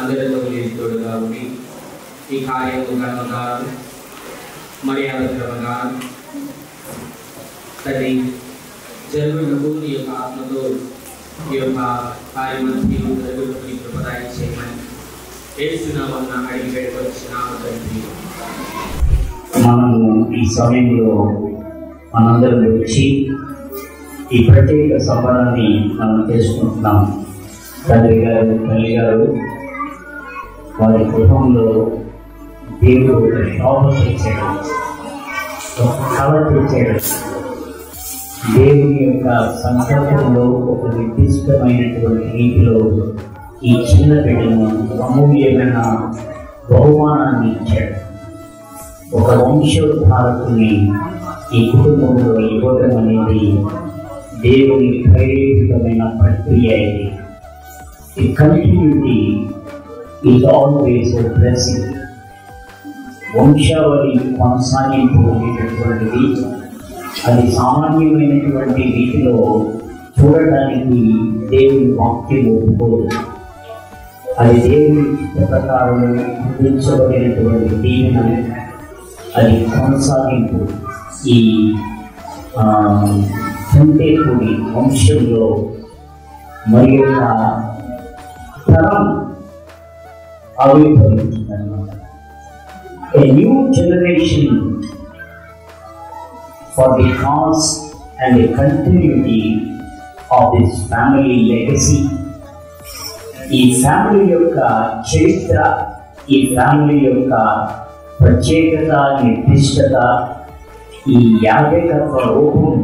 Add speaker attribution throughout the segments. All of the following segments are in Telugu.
Speaker 1: అందరితో తోడుగా ఉండి ఈ కార్యము ఘనంగా మర్యాదకరంగా తండ్రి జరుగుటకు నీ యొక్క ఆత్మతో ఈ యొక్క కార్యమంతి జరుగుటకు ప్రదాయం చేయమని ఏస్తున్నామన్న అడిగి పెట్టుకొచ్చినాము తండ్రి.
Speaker 2: మనము ఈ సమయంలో మనందరం వచ్చి ఈ ప్రత్యేక సంబరాన్ని మనం చేసుకుంటున్నాం. తండ్రి గారు, తల్లి గారు వారి కుటుంబంలో దేవుడు ఒక శోభ చేశాడు, ఒక కళ చేశాడు. దేవుని యొక్క సంకల్పంలో ఒక నిర్దిష్టమైనటువంటి రీతిలో ఈ చిన్న బిడ్డను అమూల్యమైన బహుమానాన్ని ఇచ్చాడు. ఒక వంశోద్ధారకుని ఈ కుటుంబంలో ఇవ్వడం అనేది దేవుని ప్రేరితమైన ప్రక్రియ. ఇది ఈ continuity is always a blessing. వంశావళి కొనసాగింపు అనేటటువంటిది అది సామాన్యమైనటువంటి రీతిలో చూడటానికి దేవుని వాక్యం ఒప్పుకోదు. అది దేవుని చిత్త ప్రకారం అందించబడినటువంటి దీవెన, అది కొనసాగింపు. ఈ సంతేకుడి వంశంలో మరి యొక్క తరం ఆవిర్భవించిందన్నమాట. A new generation for the cause and the continuity of this family legacy. ఈ ఫ్యామిలీ యొక్క చరిత్ర, ఈ ఫ్యామిలీ యొక్క ప్రత్యేకత, నిర్దిష్టత, ఈ యాజకత్వ రూపం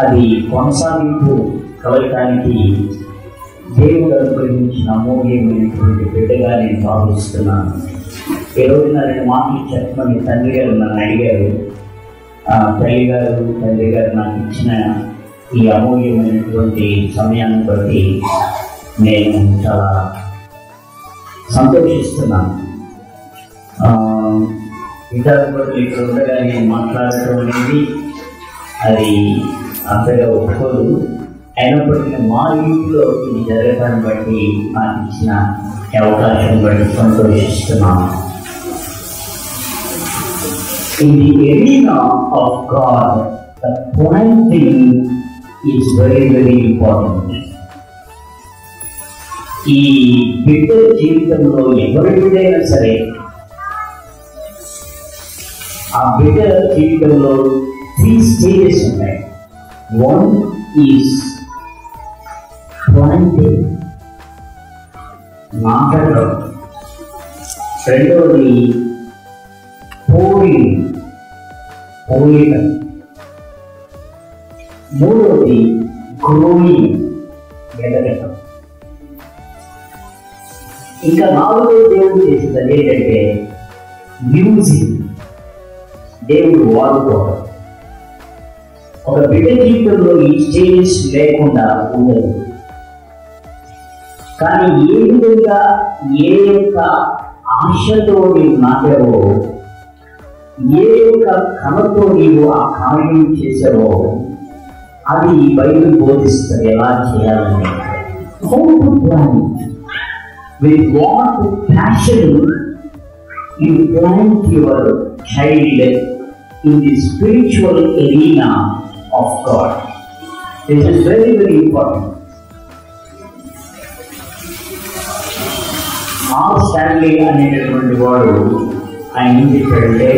Speaker 2: అది కొనసాగింపు కలగటానికి దేవుడు అనుగ్రహించిన అమూల్యమైనటువంటి బిడ్డగా నేను భావిస్తున్నాను. ఈ రోజున 2 మాటలు చెప్పమని తండ్రి గారు నన్ను అడిగారు. తల్లి గారు, తండ్రి గారు నాకు ఇచ్చిన ఈ అమూల్యమైనటువంటి సమయాన్ని బట్టి నేను చాలా సంతోషిస్తున్నాను. ఇతరులు ఇక్కడ ఉండగా నేను మాట్లాడటం అనేది అది అంతగా ఒప్పుకోదు. అయినప్పటికీ మా ఇంట్లో ఇది జరగటాన్ని బట్టి నాకు ఇచ్చిన అవకాశం బట్టి సంతోషిస్తున్నాను. In the arena of God, the planting is very, very important. ఈ బిడ్డ జీవితంలో ఎవరి బిడ్డైనా సరే, ఆ బిడ్డ జీవితంలో 3 stages ఉంటాయి. 1 is planting, నాటడం. రెండవది పోయడం. మూడవది గ్రోయింగ్, ఎదగటం. ఇంకా 4వ దేవుడు చేసేది ఏంటంటే మ్యూజిక్, దేవుడు వాడుకోవడం. ఒక బిడ్డ జీవితంలో ఈ స్టేజెస్ లేకుండా ఉండదు. కానీ ఏ విధంగా ఏ యొక్క ఆశతో నీవు నాటావో, ఏ యొక్క కళతో నీవు ఆ కార్యం చేసావో అది బైబిల్ బోధిస్తుంది ఎలా చేయాలని. With what passion you plant your child in the spiritual arena of God. This is very, very important. R Stanley అనేటటువంటి వాడు ఆయన ఏం చెప్పాడంటే,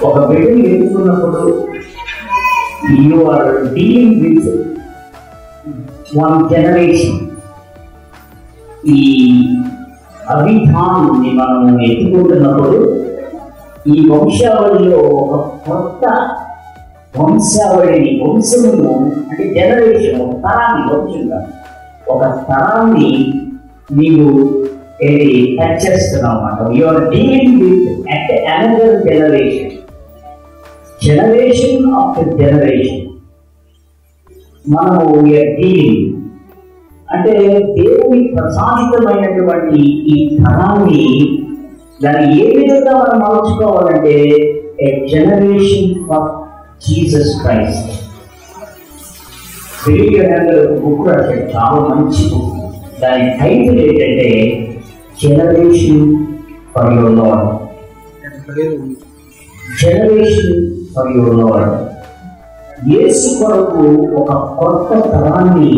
Speaker 2: ఒక బిడ్డని ఎన్నుకున్నప్పుడు you are dealing with 1 generation. ఈ అభిధానాన్ని మనం ఎత్తుకుంటున్నప్పుడు ఈ వంశావళిలో ఒక కొత్త వంశావళిని, వంశమును అంటే జనరేషన్, ఒక తరాన్ని, వంశంగా ఒక తరాన్ని నీవు టచ్ చేస్తున్నావు అన్నమాట. You are dealing with another generation, generation after generation. మనము వీఆర్ డీలింగ్ అంటే దేవుని ప్రసాదితమైనటువంటి ఈ తరాన్ని దాన్ని ఏ విధంగా మనం మార్చుకోవాలంటే A generation for Jesus Christ. Book రాశాడు, చాలా మంచి బుక్. దాని టైటిల్ ఏంటంటే generation for your Lord. Generation for your Lord. యేసు కొరకు ఒక కొత్త తరాన్ని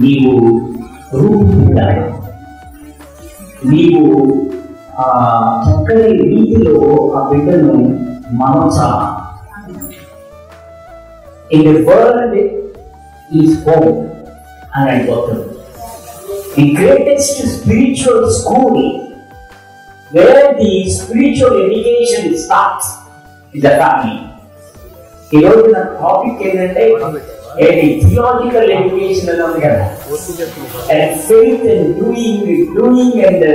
Speaker 2: నీవు రూపుదిద్దాలి. నీవు చక్కని రీతిలో ఆ బిడ్డను మార్చాలి. In the world is home అని అయిపోతుంది. The greatest spiritual school where the spiritual education starts is the family. ఈరోజు నా టాపిక్ ఏంటంటే థియాలజికల్ ఎడ్యుకేషన్ అని ఉంది కదా, and faith and doing and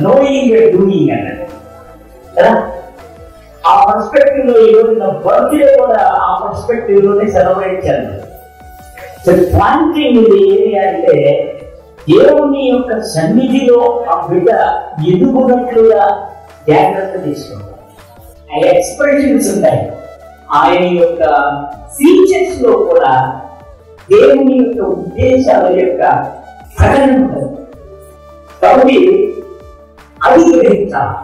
Speaker 2: knowing and doing అన్నది కదా. ఆ పర్స్పెక్టివ్ లో ఈరోజు నా బర్త్డే కూడా ఆ పర్స్పెక్టివ్ లోనే సెలబ్రేట్ చేయాలి. సో ప్లాంటింగ్ ఇది ఏమి అంటే దేవుని యొక్క సన్నిధిలో ఆ బిడ్డ ఎదుగునట్లుగా జాగ్రత్త తీసుకుంటారు. ఆ ఎక్స్ప్రెషన్స్ ఉంటాయి, ఆయన యొక్క ఫీచర్స్ లో కూడా దేవుని యొక్క ఉద్దేశాల యొక్క ప్రకటన ఉంటుంది. కాబట్టి అది గ్రహించాలి.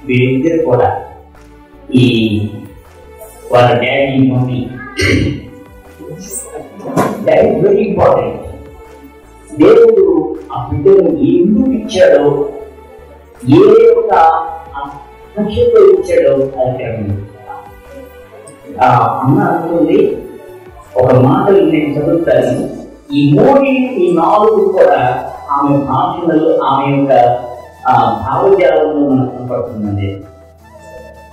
Speaker 2: వీరిద్దరు కూడా ఈ వాళ్ళ డాడీ మమ్మీ వెరీ ఇంపార్టెంట్. దేవుడు ఆ బిడ్డను ఎందుకు ఇచ్చాడో, ఏ యొక్క లక్ష్యంతో ఇచ్చాడో అది అన్న అనుకుంది. ఒక మాటలు నేను చదువుతాను. ఈ 3 ఈ 4 కూడా ఆమె భాషలలో ఆమె యొక్క భావజాలంలో మనకు కనపడుతుందండి.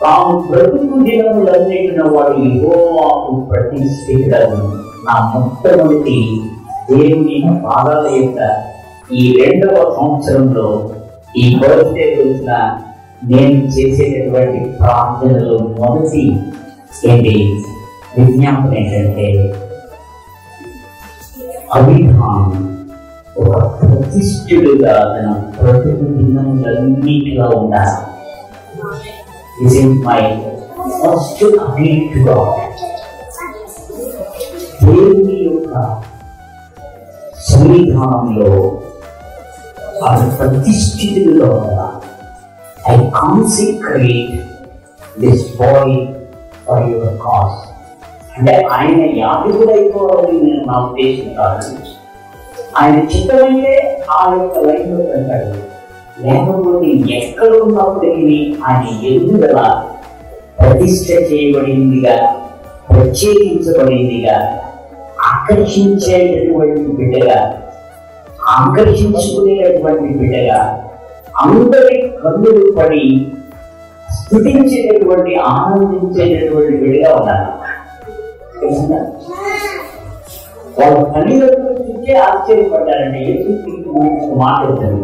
Speaker 2: తాము బ్రతుకు దినములన్నిటిన వాడు యెహోవాకు ప్రతిష్ఠితుడను. నా మొట్టమొదటి దేవుని పాదాల యొక్క ఈ 2వ సంవత్సరంలో ఈ బర్త్డే రోజున నేను చేసేటటువంటి ప్రార్థనలు మొదటి విజ్ఞాపన ఏంటంటే అభిధానం ఒక ప్రతిష్ఠుడుగా తన బ్రతుకు దినములన్నిటిలో ఉండాలి. This is my first appeal to God. దేవుని యొక్క సన్నిధానంలో అది ప్రతిష్ఠితులుగా ఉండాలి. I consecrate this boy for your cause. అంటే ఆయన యాజకుడు అయిపోవాలని నేను నా ఉద్దేశం కాదు. ఆయన చిత్తమైతే ఆ యొక్క లైన్లో వెళ్తాడు. లేకపోతే ఎక్కడ ఉన్నప్పటికీ ఆయన ఎదుగుదల ప్రతిష్ఠ చేయబడిందిగా, ప్రత్యేకించబడిందిగా, ఆకర్షించేటటువంటి బిడ్డగా, ఆకర్షించుకునేటటువంటి బిడ్డగా, అందరి కన్నులు పడి స్తుతించేటటువంటి ఆనందించేటటువంటి బిడ్డగా ఉండాలి. వాళ్ళ తల్లిదండ్రుల చూసే ఆశ్చర్యపడ్డారంటే మాట్లాడతారు.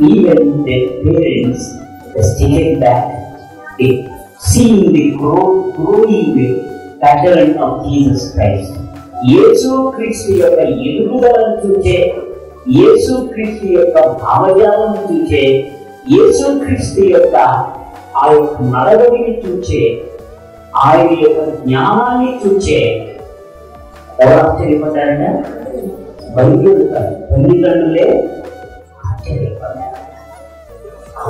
Speaker 2: Even their parents taken back, seeing the growing pattern of Jesus Christ. యేసు క్రీస్తు యొక్క ఎదుగుదలను చూసే, యేసు క్రీస్తు యొక్క భావజాలను చూసే, యేసు క్రీస్తు యొక్క ఆ యొక్క నడవడిని చూసే, ఆయన యొక్క జ్ఞానాన్ని చూసే ఎవరు ఆశ్చర్యపడ్డారంటే తల్లిదండ్రులే ఆశ్చర్యపడ్డారు.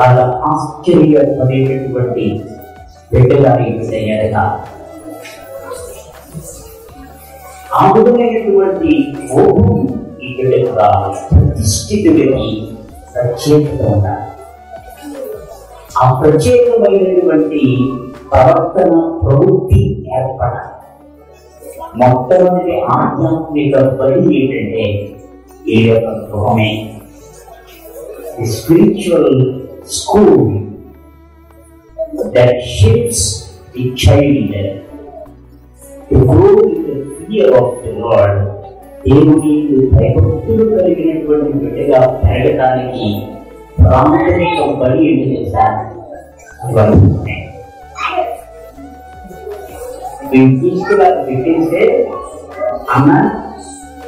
Speaker 2: అలా ఆశ్చర్యపడేటటువంటి బిడ్డగారి బిడ్డ ఆముదమైనటువంటి ఓహు ఈ బిడ్డ కూడా ప్రతిష్ఠితుడికి ప్రత్యేకత ఉండాలి. ఆ ప్రత్యేకమైనటువంటి ప్రవర్తన ప్రవృత్తి ఏర్పడాలి. మొట్టమొదటి ఆధ్యాత్మిక బలి ఏంటంటే ఈ యొక్క గృహమే. Spiritual school that shapes the child to grow in the fear of the Lord. దేవుని భయభక్తులు కలిగినటువంటి బిడ్డగా పెరగడానికి ప్రామాణిక బలి ఏంటి చేశారు. పెట్టేస్తే అన్న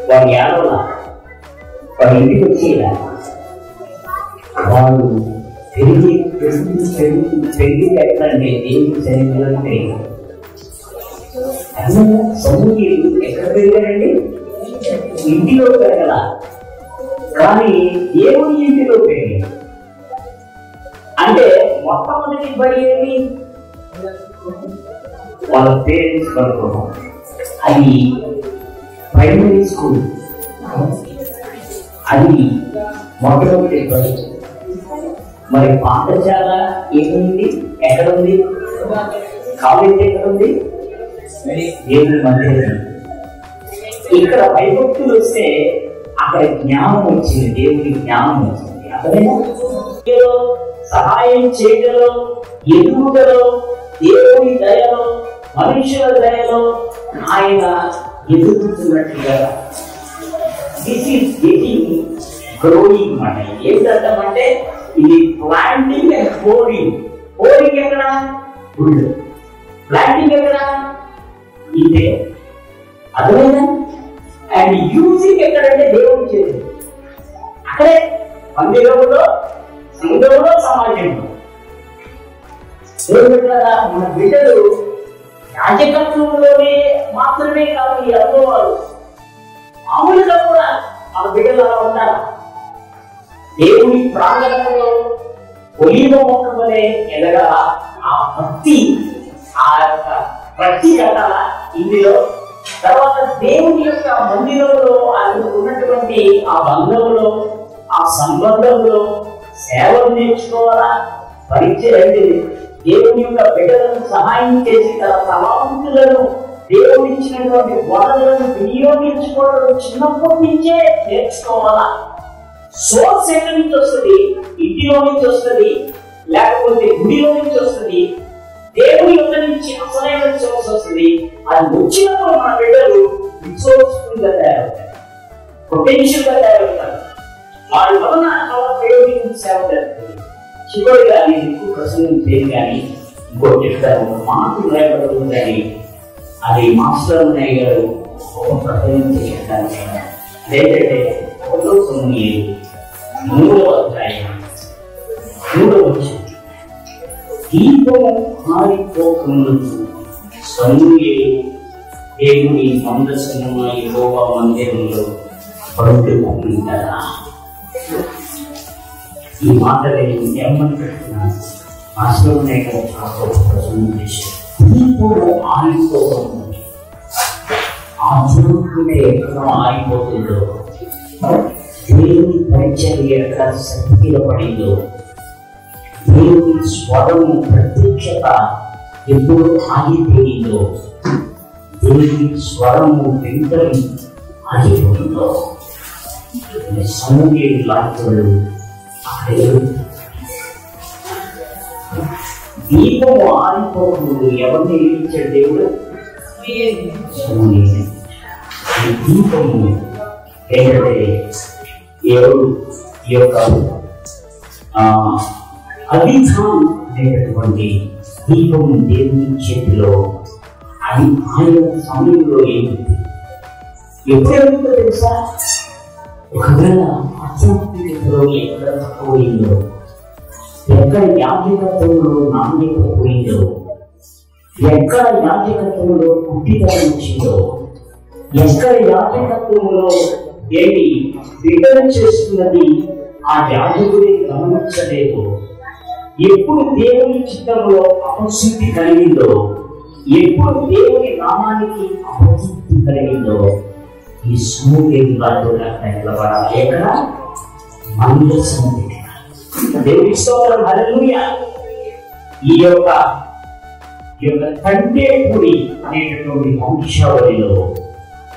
Speaker 2: వాడు ఏడవలా, వాడు ఇంటికి వచ్చేలా, వాడు పెరిగి ఎక్కడంటే దేవుడి సన్నిధిలో పెరిగి సమూహీలు ఎక్కడ పెరిగారండి? ఇంటిలో పెరగల, కానీ దేవుని ఇంటిలో పెరిగాడు. అంటే మొట్టమొదటి బడి ఏమి? వాళ్ళ పేరెంట్స్ పడుకోవడం. అది ప్రైమరీ స్కూల్, అది మొట్టమొదటి బడి. మరి పాఠశాల ఏముంది? ఎక్కడుంది? కాలేజ్ ఎక్కడుంది? దేవుని మందిరం. ఇక్కడ భయభక్తులు వస్తే అక్కడ జ్ఞానం వచ్చింది, దేవుని జ్ఞానం వచ్చింది. అక్కడేమో సహాయం చేయగలో, ఎదుగుదలో, దేవుని దయలో, మనుషుల దయలో ఆయన ఎదుగుతున్నట్టుగా దిస్ ఈస్ గెటింగ్ గ్రోయింగ్ మాట. ఏంటంటే ఇది ప్లాంటింగ్ అండ్ పోరింగ్. పోరింగ్ ఎక్కడ? గుళ్ళు. ప్లాంటింగ్ ఎక్కడ? ఇదే. అర్థమైందా? అండ్ యూజింగ్ ఎక్కడంటే దేవుడి చేతి. అక్కడే మందిరంలో, సంఘంలో, సమాజంలో. మన బిడ్డలు యాజకత్వంలోనే మాత్రమే కాదు ఈ అనుభవాలు, మామూలుగా కూడా మన బిడ్డలు అలా ఉంటారు. దేవుని ప్రాంగణంలో ఒలీవ మొక్క వలె ఎదగాల. ఆ భక్తి, ఆ యొక్క ప్రత్యేకత ఇందులో. తర్వాత దేవుని యొక్క మందిరంలో ఆయన ఉన్నటువంటి ఆ బంధంలో, ఆ సంబంధంలో సేవలు నేర్చుకోవాలా. పరిచయం దేవుని యొక్క బిడ్డలను సహాయం చేసి తన తలాంతులను దేవుడు ఇచ్చినటువంటి వనరులను వినియోగించుకోవడం చిన్నప్పటి నుంచే నేర్చుకోవాలా. సోర్స్ ఎక్కడి నుంచి వస్తుంది? ఇంటిలో నుంచి వస్తుంది, లేకపోతే గుడిలో నుంచి వస్తుంది, దేవుని యొక్క నుంచి అసలైన సోర్స్ వస్తుంది. అది వచ్చినప్పుడు మన బిడ్డలు రిసోర్స్ఫుల్ గా తయారవుతారు, పొటెన్షియల్ గా తయారవుతారు. వారి వలన ప్రయోగించి సేవ జరుగుతుంది. చివరిగా నేను ఎక్కువ ప్రసంగం చేయను కానీ ఇంకోటి చెప్తాను, మాటలు లేకపోతుంది కానీ అది మాస్టర్ అన్నయ్య గారు ఒక ప్రసంగం చేశారు. అదేంటంటే 3వ అధ్యాయం 3వ వచనం, దీపం ఆరిపోకముందు సమూయేలు దేవుని మందసమున యెహోవా మందిరంలో పడుకుంటారా. ఈ మాటలు ఏమని పెడుతున్నాను? మాస్టర్ ప్రసంగం చేశారు. దీపం ఆరిపోకముందు, ఆ చూపుకుంటే ఎక్కడ ఆరిపోతుందో, దేవుని పరిచర్య ఎక్కడ శక్తిపడిందో, దేవుని స్వరము ప్రత్యక్షత ఎప్పుడు ఆగిపోయిందో, దేవుని స్వరము వెంటనే ఆగిపోయిందో, సమూయేలు లాంటి అక్కడే దీపము ఆరిపోకముందు ఎవరిని నియమించాడు దేవుడు? దీపము ఏంటంటే ఎవరు ఈ యొక్క అధికారం అనేటటువంటి దీపము దేవుని చేతిలో అది ఆయన సమయంలో ఏమిటి ఎప్పుడెందుకో తెలుసా? ఒకవేళ ఆధ్యాత్మికతలో ఎక్కడ తక్కువైందో, ఎక్కడ యాజకత్వంలో నాణ్యత పోయిందో, ఎక్కడ యాజకత్వంలో కుట్టితనం వచ్చిందో, ఎక్కడ యాజకత్వంలో ఏమి విడుదల చేస్తున్నది ఆ యాజకుడి గమనించలేదు, ఎప్పుడు దేవుని చిత్తంలో అపశుద్ధి కలిగిందో, ఎప్పుడు దేవుని నామానికి అపశుద్ధి కలిగిందో, ఈ సమూయేలు నిలబడాలి. ఎక్కడ? మందసం దగ్గర. దేవుని స్తోత్రం, హల్లెలూయా. ఈ యొక్క కంటేపుడి అనేటటువంటి వంశావళిలో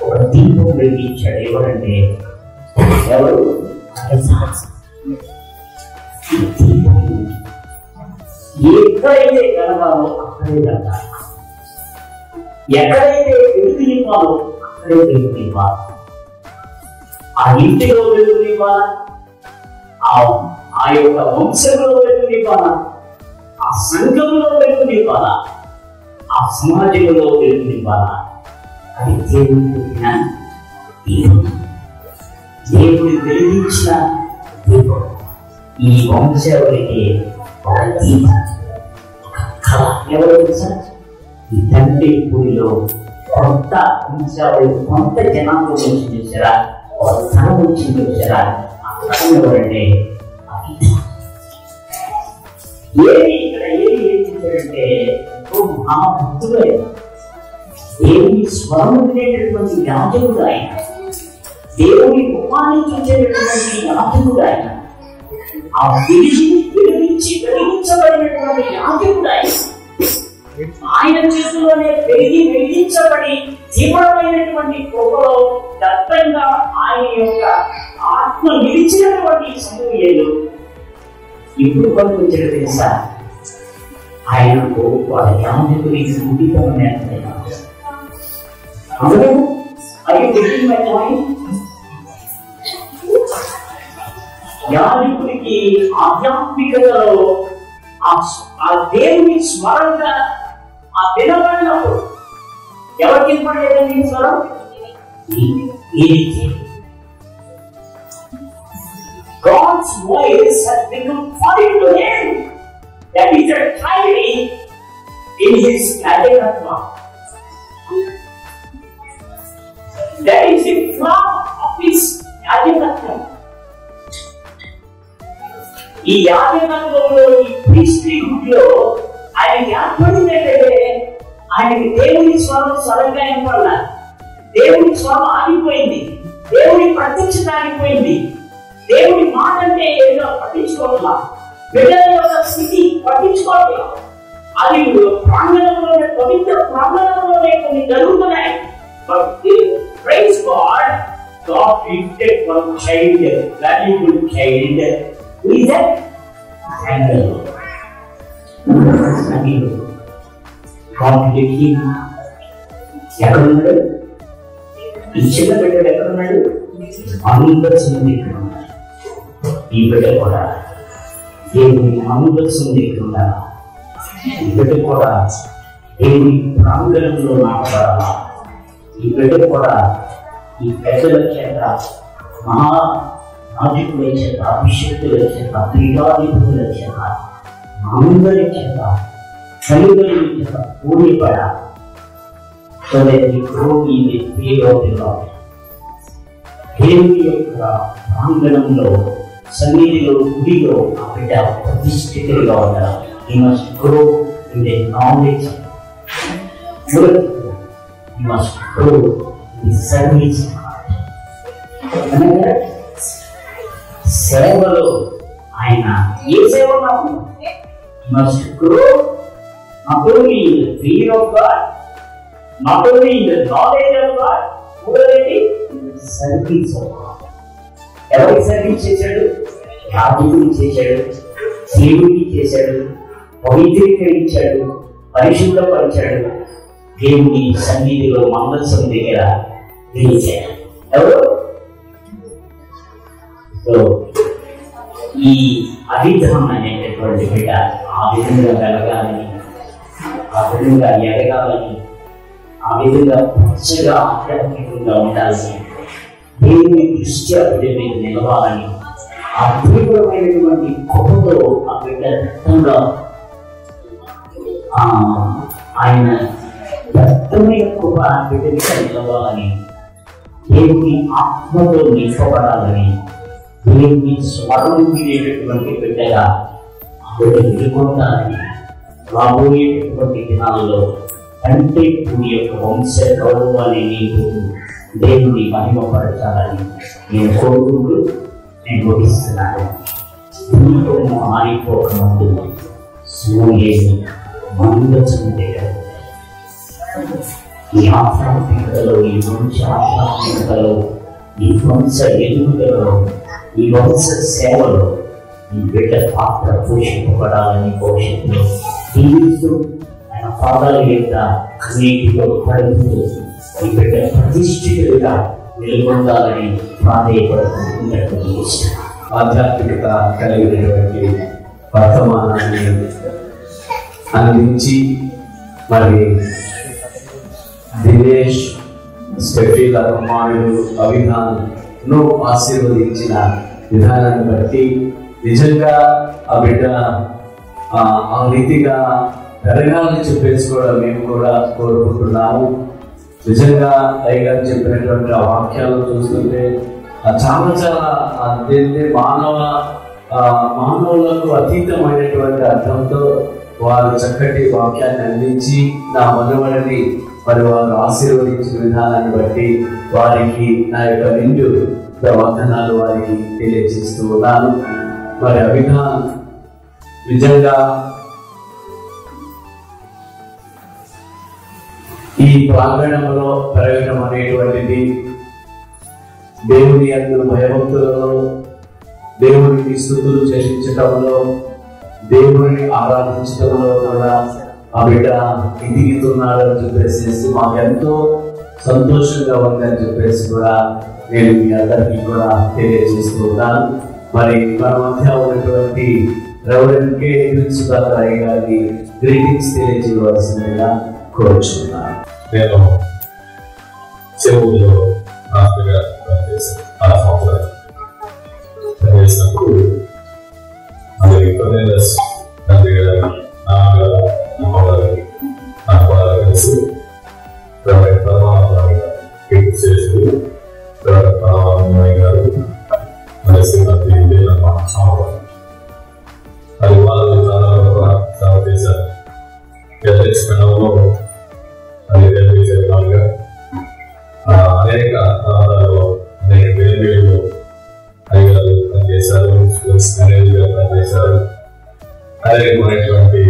Speaker 2: ఒక దీపం వెలిగించాడు. ఎవరంటే ఎవరు? ఎక్కడైతే కలగాలో అక్కడే కలగాలి, ఎక్కడైతే వెలుగునివ్వాలో అక్కడే వెలుగునివ్వాలి. ఆ ఇంటిలో వెలుగునివ్వాలా, ఆ యొక్క వంశంలో వెలుగునివ్వాలా, ఆ సంఘంలో వెలుగునివ్వాలా, ఆ సమాజంలో వెలుగునివ్వాలా. అది దేవుడు పెట్టిన దీపం, దేవుడు వెలిగించిన దీపం. ఈ వంశావళికి ఒక దీపం, ఒక కళ. ఎవరు తెలుసా? ఈ తండ్రి పూరిలో కొంత వంశావళి, కొంత జనాంగం నుంచి చూసారా, ఒక తరం నుంచి చూసారా, ఆ ఎవరంటే ఏమి చేశాడంటే మహాభక్తుడు ఆయన, దేవుని స్వరం వినేటటువంటి యాజకుడు ఆయన, దేవుని రూపాన్ని చూసేటటువంటి యాజకుడు ఆయన, ఆ వెలిగించబడినటువంటి యాజకుడు ఆయన. ఆయన చేతుల్లోనే వెలిగించబడి తీవ్రమైనటువంటి కృపలో దత్తంగా ఆయన యొక్క ఆత్మ నిలిచినటువంటి సమూయేలు ఇప్పుడు పనికొచ్చాడు తెలుసా? ఆయనకు వాళ్ళ యాజకుడి సున్నితమైన యాజకుడికి ఆధ్యాత్మికతలో ఆ దేవుని స్వరంగా ఆ వినబడినప్పుడు ఎవరికి వినపడలేదండి స్వరం? God's voice has become foreign to him. That is a clarity in his Adekatva. That is the flaw of his Adekatva. ఈ యాజకత్వంలో, ఈ ప్రీస్ట్రీహుడ్లో ఆయన ఏర్పడిందంటే ఆయనకి దేవుని స్వరం సడన్గా వినపడాల, దేవుని స్వరం ఆగిపోయింది, దేవుని ప్రత్యక్షత ఆగిపోయింది, దేవుని మాట అంటే ఏదో పట్టించుకోవట్లా, బిడ్డల యొక్క స్థితి పట్టించుకోవట్లా. అది ప్రాంగణంలోనే, పవిత్ర ప్రాంగణంలోనే కొన్ని జరుగుతున్నాయి. But praise God, God gifted one child, valuable child. Who is that? Samuel. God gave him. ఎక్కడున్నాడు ఈ చిన్న బిడ్డడు? ఎక్కడున్నాడు? అనుభవించింది ఎక్కడున్నాడు? ఈ బిడ్డ కూడా దేవుని అనుభవించింది ఎక్కడున్నాడు? ఈ బిడ్డ కూడా దేవుని ప్రాంగణంలో నాటబడాలా. ఈ బిడ్డ కూడా ఈ పెద్దల చేత, మహా నాయకుల చేత, అభిషక్తుల చేత, క్రీడాధిపతుల చేత, అందరి చేత, తల్లిదండ్రుల చేత పూర్ణపడాలి. So that we grow in the fear of the Lord. దేవుని యొక్క ప్రాంగణంలో, సన్నిధిలో, గుడిలో ఆ బిడ్డ ప్రతిష్ఠితులుగా ఉండాలి. He must grow in the knowledge. He must grow in the service. సేవలో ఆయన ఏ సేవ కాదు? He must grow not only in the fear of God, not only in the knowledge of God, but in the service of God. ఎవరికి సర్వీస్ చేశాడు? యాజకుడికి చేశాడు, దేవుడికి చేశాడు, పవిత్రీకరించాడు, పరిశుద్ధపరిచాడు, దేవుని సన్నిధిలో మందసం దగ్గర నిలిచాడు. ఎవరు? ఈ అభిధం అనేటటువంటి బిడ్డ ఆ విధంగా వెలగాలని, ఆ విధంగా ఎదగాలని, ఆ విధంగా పచ్చగా ఆధ్యాత్మికంగా ఉండాలని, దేవుని దృష్ట్యా బిడ్డ మీద నిలవాలని, ఆ తీవ్రమైనటువంటి కృపతో ఆ బిడ్డ దట్టంగా ఆయన దట్టమైన కృప ఆ బిడ్డ మీద నిలవాలని, దేవుని ఆత్మతో నింపబడాలని, దేవుని స్వరం వినేటటువంటి బిడ్డగా ఆ బిడ్డ ఎదుర్కొంటాలని, రాబోయేటటువంటి దినాల్లో అంటే భూమి యొక్క వంశ గౌరవాన్ని నీకు దేవుని మహిమపరచాలని నేను కోరుకుంటూ నేను ముగిస్తున్నాను. దీపము ఆరిపోకముందు సూర్యుడు మందచము దగ్గర ఈ ఆధ్యాత్మికతలో, ఈ వంశ ఆధ్యాత్మికతలో, ఈ వంశ ఎదుగుదలలో, ఈ వంశ సేవలో ఈ బిడ్డ పాత్ర పోషింపబడాలని భవిష్యత్తులో జీవిస్తూ ఆయన పాదాల యొక్క నీటిలో పడుతూ ఈ బిడ్డ ప్రతిష్ఠితులుగా నిలబడాలని ప్రాధేయపడుతున్నటువంటి
Speaker 3: ఆధ్యాత్మికత కలిగినటువంటి వర్తమానాన్ని అందించి మరి దినేష్, స్టెఫీల కుమారుడు అభిధాన్ను ఆశీర్వదించిన విధానాన్ని బట్టి నిజంగా ఆ బిడ్డ ఆ రీతిగా పెరగాలని చెప్పేసుకోవడం మేము కూడా కోరుకుంటున్నాము. నిజంగా అయ్యగారు చెప్పినటువంటి ఆ వాక్యాలు చూస్తుంటే చాలా చాలా అదేంటే మానవులకు అతీతమైనటువంటి అర్థంతో వారు చక్కటి వాక్యాన్ని అందించి నా మనవడిని మరి వారు ఆశీర్వదించిన విధానాన్ని బట్టి వారికి నా యొక్క నిండు వందనాలు వారికి తెలియజేస్తూ ఉన్నాను. మరి అభిధాన్ నిజంగా ఈ ప్రాంగణంలో పెరగడం అనేటువంటిది దేవుని యందు భయభక్తులలో, దేవుడికి స్తుతులు చెల్లించటంలో, దేవుడిని ఆరాధించడంలో కూడా ఆ బిడ్డ ఎదుగుతున్నాడు అని చెప్పేసి మాకు ఎంతో సంతోషంగా ఉందని చెప్పేసి కూడా నేను మీ అందరికీ కూడా తెలియజేస్తూ ఉన్నాను. మరి మన మధ్య ఉన్నటువంటి రెవరెండ్ కే సుధాకర్ అయ్య గారిని గ్రీటింగ్స్ తెలియజేయవలసిందిగా కోరుచున్నాను.
Speaker 4: నేను చెరువులో ఆఫ్రిగా చేసినప్పుడు అది కొన్నేళ్ళస్ తండ్రి గారి నాన్నగారు అమ్మగారు అమ్మగారు కలిసి చేస్తూ అమ్మాయి గారు శ్రీమతి అమ్మగారు అది వాళ్ళు చాలా సేవ చేశారు. స్పెండంలో అది చేసే వాళ్ళుగా అనేక ప్రాంతాల్లో అనేక వేలు అయ్యగారు పనిచేశారు, మేనేజర్గా పనిచేశారు. అనేకమైనటువంటి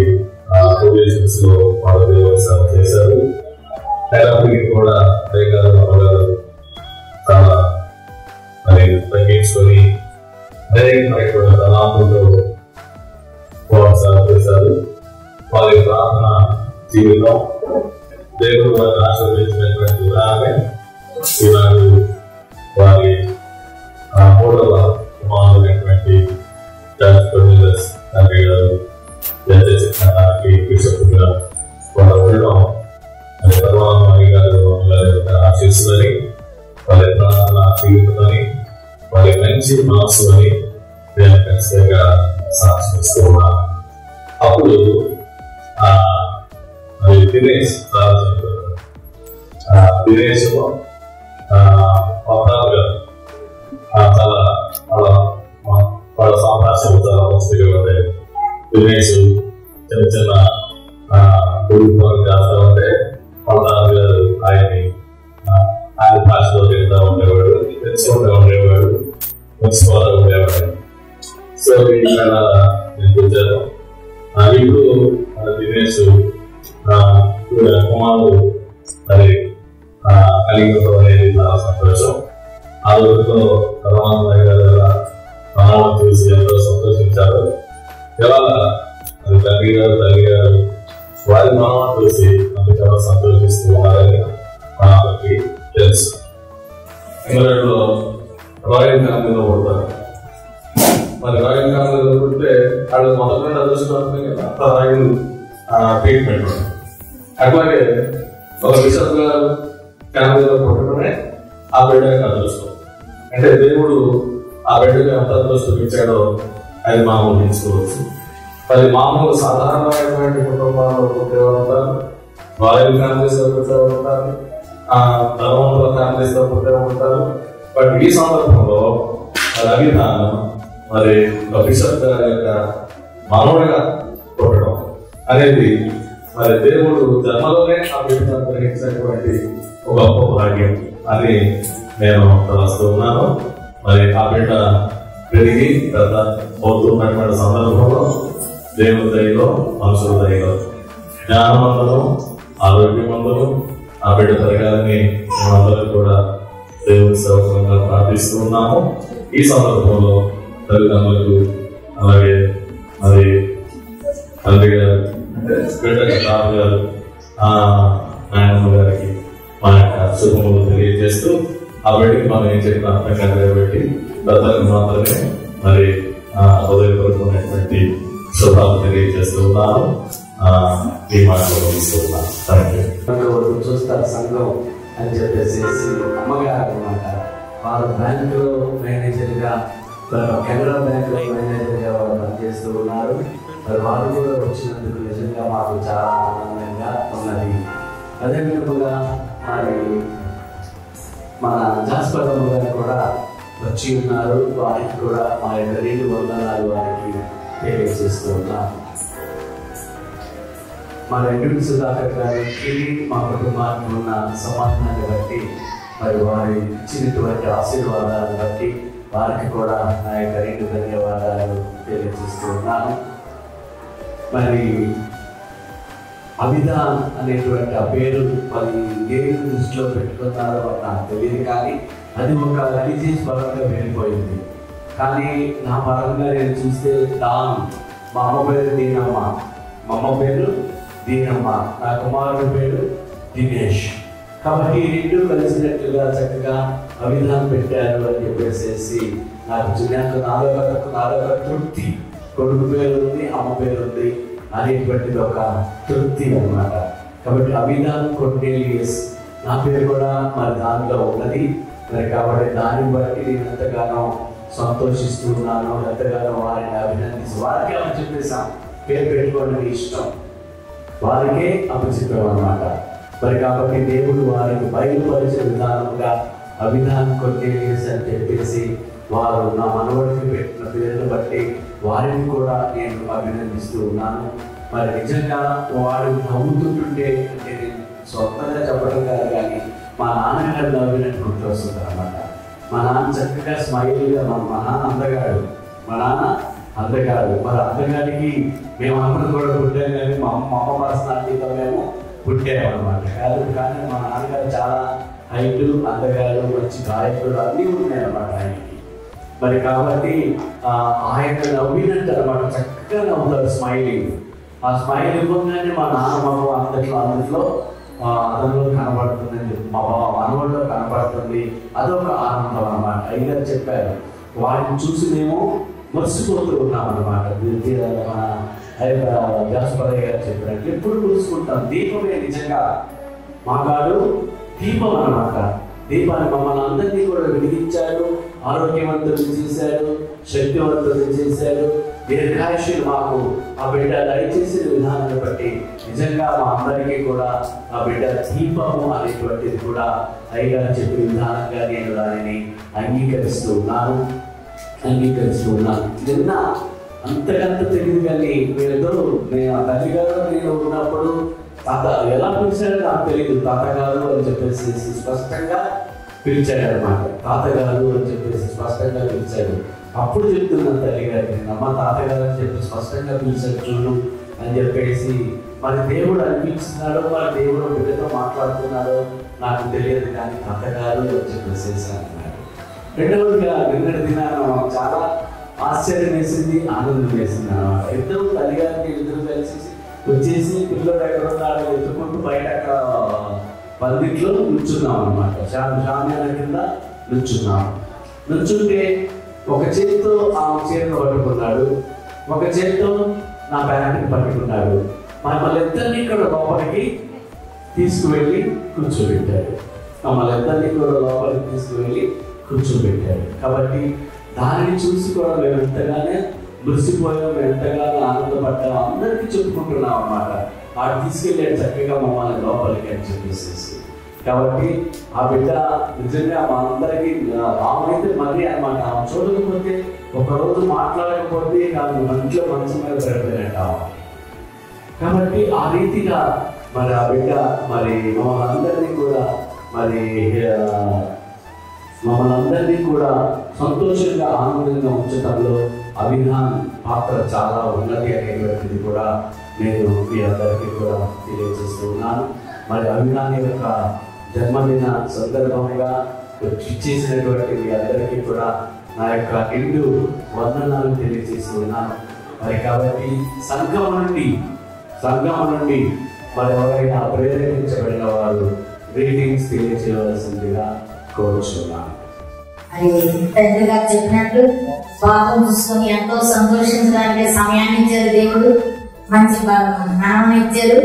Speaker 4: పొజిషన్స్ లో వాళ్ళు సేవ చేశారు. అయినప్పటికీ కూడా అయ్యగారు అమ్మగారు చాలా మరి తగ్గించుకొని అనేకమైనటువంటి తలాంతులతో వాళ్ళు సేవ చేశారు. వారి ప్రార్థన జీవితం దేవుడు వారిని ఆశీర్వదించినటువంటి విధానమే ఈనాడు వారి మూడవ కుమారుడైనటువంటి తండ్రి గారు జయచేసి బిషప్గా వాళ్ళు ఉండడం అది పరమాత్మ గారు ఆశిస్తుందని, వారి ప్రార్థన జీవితమని, వారి మంచి మనసు అని నేను ఖచ్చితంగా సాక్షిస్తూ ఉన్నాను. అప్పుడు అది దినేష్ దినేష్ చాలా వాళ్ళ సామర్థ్యాలు చాలా మంచిగా ఉంటాయి. దినేష్ చిన్న చిన్న గురుకులు చేస్తూ ఉంటే వాళ్ళ గారు ఆయన భాషలో తింటూ ఉండేవాడు, తెలుసుకుంటూ ఉండేవాడు, మంచివాడు ఉండేవాడు. సో ఇక్కడ నేను చూశాను. ఇప్పుడు దినేష్ కుమారుడు మరి కలిగి అనేది చాలా సంతోషం. ఆ రోజుల్లో పరమాత్మ గారు చూసి ఎంతో సంతోషించారు. ఎలా అది తల్లి గారు వారి మనవాళ్ళు చూసి అందుకలా సంతోషిస్తూ ఉన్నారని మనకి తెలుసు. ఇంగ్లాండ్లో రాయల్ ఫ్యామిలీలో పుడతారు. మరి రాయల్ ఫ్యామిలీలో పుట్టితే వాళ్ళు మొదటి అదృష్టం కదా రాయల్ ట్రీట్మెంట్. అట్లాగే ఒక బిషప్ గారు ఫ్యామిలీలో పుట్టడమే ఆ బిడ్డకి అదృష్టం. అంటే దేవుడు ఆ బిడ్డకి ఎంత అదృష్టం ఇచ్చాడో అది మామూలు తీసుకోవచ్చు. మరి మామూలు సాధారణమైనటువంటి కుటుంబాల్లో పుట్టేవారు ఉంటారు, రాయల్ ఫ్యామిలీస్ లో పుట్టేవారు ఉంటారు, ధనవంతుల ఫ్యామిలీస్ లో పుట్టేవారు ఉంటారు. బట్ ఈ సందర్భంలో మరి అభిధానం మరి ఒక బిషప్ గారి యొక్క మనవుడిగా పుట్టడం అనేది మరి దేవుడు జన్మలోనే ఆ బిడ్డను గ్రహించినటువంటి ఒక గొప్ప భాగ్యం అని నేను తలస్తూ ఉన్నాను. మరి ఆ బిడ్డ పెరిగి గత అవుతున్నటువంటి సందర్భంలో దేవుని దయలో, మనుషుల దయలో జ్ఞానవంతులు, ఆరోగ్యవంతులు ఆ బిడ్డ పెరగాలని మనందరూ కూడా దేవుని సేవకులుగా ప్రార్థిస్తూ ఉన్నాము. ఈ సందర్భంలో తల్లిదండ్రులకు అలాగే మరి తండ్రి గారు బిడ్డకి తాత గారు నాయనమ్మ గారికి మా యొక్క శుభములు తెలియజేస్తూ ఆ బిడ్డకి మనం ఏం చెప్పిన అర్థం కలగబెట్టి పెద్దలకు మాత్రమే మరి హృదయపూర్వకమైనటువంటి శుభాలు తెలియజేస్తూ ఉన్నాను. ఈ మాటలు ఇస్తూ ఉన్నాను.
Speaker 3: చూస్తారు సంఘం అని చెప్పేసి అమ్మగారు అనమాట. వారు బ్యాంకులో మేనేజర్గా, కెనరా బ్యాంకులో మేనేజర్గా వారు పనిచేస్తూ ఉన్నారు. మరి వారు కూడా వచ్చినందుకు నిజంగా మాకు చాలా ఆనందంగా ఉన్నది. అదేవిధంగా మరి మన జాస్పర్ గారు కూడా వచ్చి ఉన్నారు. వారికి కూడా మా యొక్క 2 వందనాలు వారికి తెలియజేస్తూ ఉన్నాను. మా 2 సుధాకర్ గారికి మా కుటుంబానికి ఉన్న సంబంధాన్ని బట్టి మరి వారు ఇచ్చినటువంటి ఆశీర్వాదాలను బట్టి వారికి కూడా నా యొక్క 2 ధన్యవాదాలు తెలియజేస్తూ ఉన్నాను. మరి అభిధాన్ అనేటువంటి ఆ పేరు మరి దేని దృష్టిలో పెట్టుకున్నారో నాకు తెలియదు, కానీ అది ఒక రిలీజియస్ పరంగా వెళ్ళిపోయింది. కానీ నా పరంగా నేను చూస్తే దాన్, మా అమ్మ పేరు దీనమ్మ, మా అమ్మ పేరు దీనమ్మ, నా కుమారుడి పేరు దినేష్. కాబట్టి 2 కలిసినట్లుగా చక్కగా అభిధాన్ పెట్టారు అని చెప్పేసి నాకు నాదొక తృప్తి. కొడుకు పేరు ఉంది, అమ్మ పేరు ఉంది అనేటువంటిది ఒక తృప్తి అన్నమాట. కాబట్టి అభిధాన్ కొర్నేలియస్ నా పేరు కూడా మరి దానిలో ఉన్నది. మరి కాబట్టి దాన్ని బట్టి నేను ఎంతగానో సంతోషిస్తున్నాను, ఎంతగానో వారిని అభినందిస్తూ వారికే అప్పచెప్పేశాం. పేరు పెట్టుకోవడం ఇష్టం, వారికే అప్పచెప్పాం అన్నమాట. మరి కాబట్టి దేవుడు వారికి బయలుపరిచే విధానంగా అభిధాన్ కొర్నేలియస్ అని చెప్పేసి వారు నా మనవడికి పెట్టిన పేరును బట్టి వారిని కూడా నేను అభినందిస్తూ ఉన్నాను. మరి నిజంగా వాడు నవ్వుతుంటుంటే అంటే నేను సొంతంగా చెప్పడం కాదు, కానీ మా నాన్నగారు నవ్వినట్టు గుర్తొస్తుంది అన్నమాట. మా నాన్న చక్కగా స్మైల్గా, మా నాన్న అందగాడు, మా నాన్న అందగాడు. మరి అందగాడికి మేము అప్పుడు కూడా పుట్టాం, కానీ మా అమ్మ పర్సనాలిటీతో మేము పుట్టామన్నమాట. కానీ మా నాన్నగారు చాలా హైట్, అందగాడు, మంచి గాయకుడు అన్నీ ఉన్నాయన్నమాట ఆయనకి. మరి కాబట్టి ఆయన నవ్వినట్టు అనమాట, చక్కగా నవ్వుతారు, స్మైలింగ్. ఆ స్మైల్ ఇవ్వగానే మా నాన్నమ్మ అందులో అతనిలో కనబడుతుందని చెప్పి మా మనవడిలో కనబడుతుంది. అదొక ఆనందం అన్నమాట. అయ్యగారు చెప్పారు, వాడిని చూసి మేము మురిసిపోతూ ఉన్నాం అన్నమాట. జాస్పరయ్య గారు చెప్పినట్టు ఎప్పుడు మురుసుకుంటాం. దీపమే నిజంగా మాకాడు దీపం అన్నమాట. దీపాన్ని మమ్మల్ని అందరినీ కూడా వెలిగించాడు, ఆరోగ్యవంతులు చేశాడు, శక్తివంతులు చేశాడు, దీర్ఘాయుష్యులు మాకు ఆ బిడ్డ దయచేసిన విధానాన్ని బట్టి నిజంగా మా అందరికీ కూడా ఆ బిడ్డ దీపము అనేటువంటిది కూడా అయ్యగారు చెప్పే విధానంగా నేను దానిని అంగీకరిస్తూ ఉన్నాను. నిన్న అంతకంత తెలియదు, కానీ నేను తల్లిగారు నేను ఉన్నప్పుడు తాత ఎలా పిలిచాడో నాకు తెలియదు. తాతగారు అని చెప్పేసి స్పష్టంగా పిలిచాడు అనమాట. తాతగారు అని చెప్పేసి స్పష్టంగా పిలిచాడు. అప్పుడు చెప్తున్నాను తల్లిగారికి, అమ్మ తాతగారు అని చెప్పి స్పష్టంగా పిలిచాడు చూడు అని చెప్పేసి. మరి దేవుడు అనిపించినాడో, మరి దేవుడు బిడ్డతో మాట్లాడుతున్నాడో నాకు తెలియదు, కానీ తాతగారు అని చెప్పేసి అన్నాడు. రెండవదిగా నిన్నటి దినాన చాలా ఆశ్చర్యం వేసింది, ఆనందం వేసింది అన్నమాట. ఇద్దరు తల్లిగారికి కలిసి వచ్చేసి పిల్లలు ఎక్కడ ఉన్నాడో ఎత్తుకుంటూ బయట అక్కడ పందిట్లో నుంచున్నాం అనమాట. షామ్యాన కింద నుంచుంటే ఒక చేతితో ఆ చీరను పట్టుకున్నాడు, ఒక చేతితో నా ప్యాంట్ని పట్టుకున్నాడు. మమ్మల్ని ఇద్దరిని ఇక్కడ లోపలికి తీసుకువెళ్ళి కూర్చోబెట్టాడు. కాబట్టి దానిని చూసి కూడా మేము ఎంతగానే మురిసిపోయాం, మేము ఎంతగానో ఆనందపడ్డాం, అందరికీ చెప్పుకుంటున్నాం అన్నమాట. వాడు తీసుకెళ్ళాడు చక్కగా మమ్మల్ని లోపలికి అని చెప్పేసి. కాబట్టి ఆ బిడ్డ నిజంగా మా అందరికీ ఆమెఅయితే మరీ అనమాట. ఆమె చూడకపోతే, ఒకరోజు మాట్లాడకపోతే నాకు మంచిలో మంచం మీద పడిపోయినట్ట. కాబట్టి ఆ రీతిగా మరి ఆ బిడ్డ మరి మమ్మల్ని అందరినీ కూడా సంతోషంగా ఆనందంగా ఉంచడంలో అభిధాన్ పాత్ర చాలా ఉన్నది అనేటువంటిది కూడా నేను మీ అందరికీ కూడా తెలియజేస్తూ ఉన్నాను. మరి అభిధాన్ యొక్క జన్మదిన సందర్భంగా చేసినటువంటి మీ అందరికీ కూడా నా యొక్క నిండు వందనాలు తెలియజేస్తూ ఉన్నాను. మరి కాబట్టి సంఘం నుండి మరి ఎవరైనా ప్రేరేపించబడిన వారు గ్రీటింగ్స్ తెలియజేయవలసిందిగా కోరుచున్నాను.
Speaker 5: మరి తండ్రి గారు చెప్పినట్లు పాపం చూసుకొని ఎంతో సంతోషించడానికి సమయాన్ని ఇచ్చారు దేవుడు, మంచి జ్ఞానం ఇచ్చారు.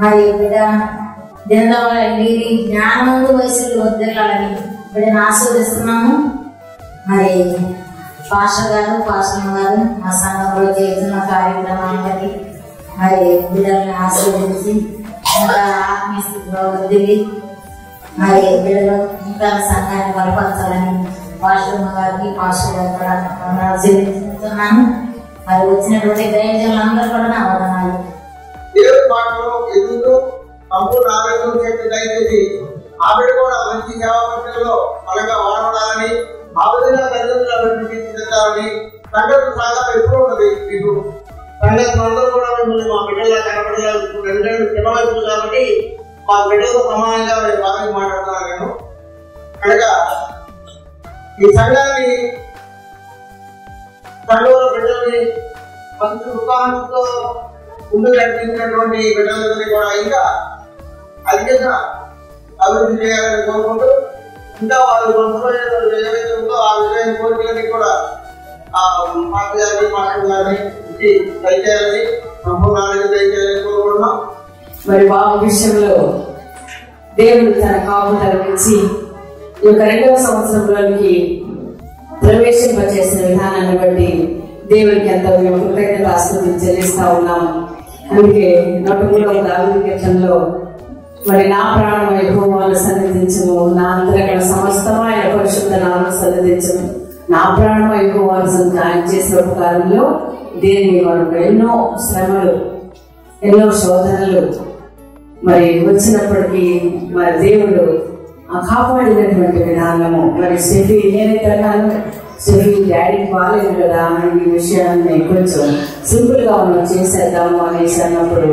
Speaker 5: మరి బిడ్డ జ్ఞానము వయసులో వదిలాలని బిడ్డను ఆస్వాదిస్తున్నాము. మరి పాస్టర్ గారు మా సంఘంలో చేస్తున్న కార్యక్రమాలకి మరి బిడ్డలను ఆస్వాదించి ఇంకా ఆత్మీయ స్థితిలో వదిలి మరి బిడ్డలు ఇంకా సంఘాన్ని బలపరచాలని పాస్టర్ గారికి పాస్టర్ గారు కూడా చెల్లిస్తున్నాను. మరి వచ్చినటువంటి దైవజనులందరూ కూడా నా వందనాలు.
Speaker 6: దేవుడి మాటలో ఎదుగుతూ సంపూర్ణ ఆరోగ్యం చేసి దయచేసి ఆవిడ కూడా మంచి సేవా పత్రికలో బలంగా వాడబడాలని ఆ విధంగా తల్లిదండ్రులు అభివృద్ధి తీర్చిదిద్దాలని సంఘటన సాగా ఎప్పుడు ఉన్నది. మీకు సంఘటనలందరూ కూడా మిమ్మల్ని మా బిడ్డలా కనపడలేదు రెండు చిన్నవైపులు కాబట్టి మా బిడ్డలతో సమానంగా నేను బాగా మాట్లాడుతున్నాను. నేను కనుక ఈ సంఘాన్ని సంఘంలో బిడ్డల్ని మంచి ఉత్సాహంతో ముందుకు నడిపించినటువంటి బిడ్డలందరినీ కూడా ఇంకా అధికంగా అభివృద్ధి చేయాలని కోరుకుంటూ ఇంకా వారు సొంతమైన ఏవైతే ఉందో ఆ విధమైన కోరికలన్నీ కూడా పాత్ర గారిని మాస్టర్ గారిని ఇచ్చి దయచేయాలని సంపూర్ణ దయచేయాలని కోరుకుంటున్నాం.
Speaker 7: మరి బాబు విషయంలో దేవుడు తన కాపుదల నుంచి ఈ యొక్క 2వ సంవత్సరంలోనికి ప్రవేశింపచేసిన విధానాన్ని బట్టి దేవునికి ఎంతో మేము కృతజ్ఞతాస్తుతులు చెల్లిస్తా ఉన్నాము. అందుకే 103వ దావీదు కీర్తనలో మరి నా ప్రాణం యెహోవాను సన్నిధించుము, నా అంతరంగ సమస్తము ఆయన పరిశుద్ధ నామమును సన్నిధించుము. నా ప్రాణం యెహోవాను సన్నిధించుము. ఆయన చేసిన ఉపకారంలో దేని వరకు ఎన్నో శ్రమలు ఎన్నో శోధనలు మరి వచ్చినప్పటికీ మరి దేవుడు కాపాడినటువంటి విధానము. మరి స్టెఫీ నేనైతే అన్నాను, స్టెఫీ డాడీకి బాగాలేదు కదా అని ఈ విషయాన్ని కొంచెం సింపుల్ గా మనం చేసేద్దాము అనేసి అన్నప్పుడు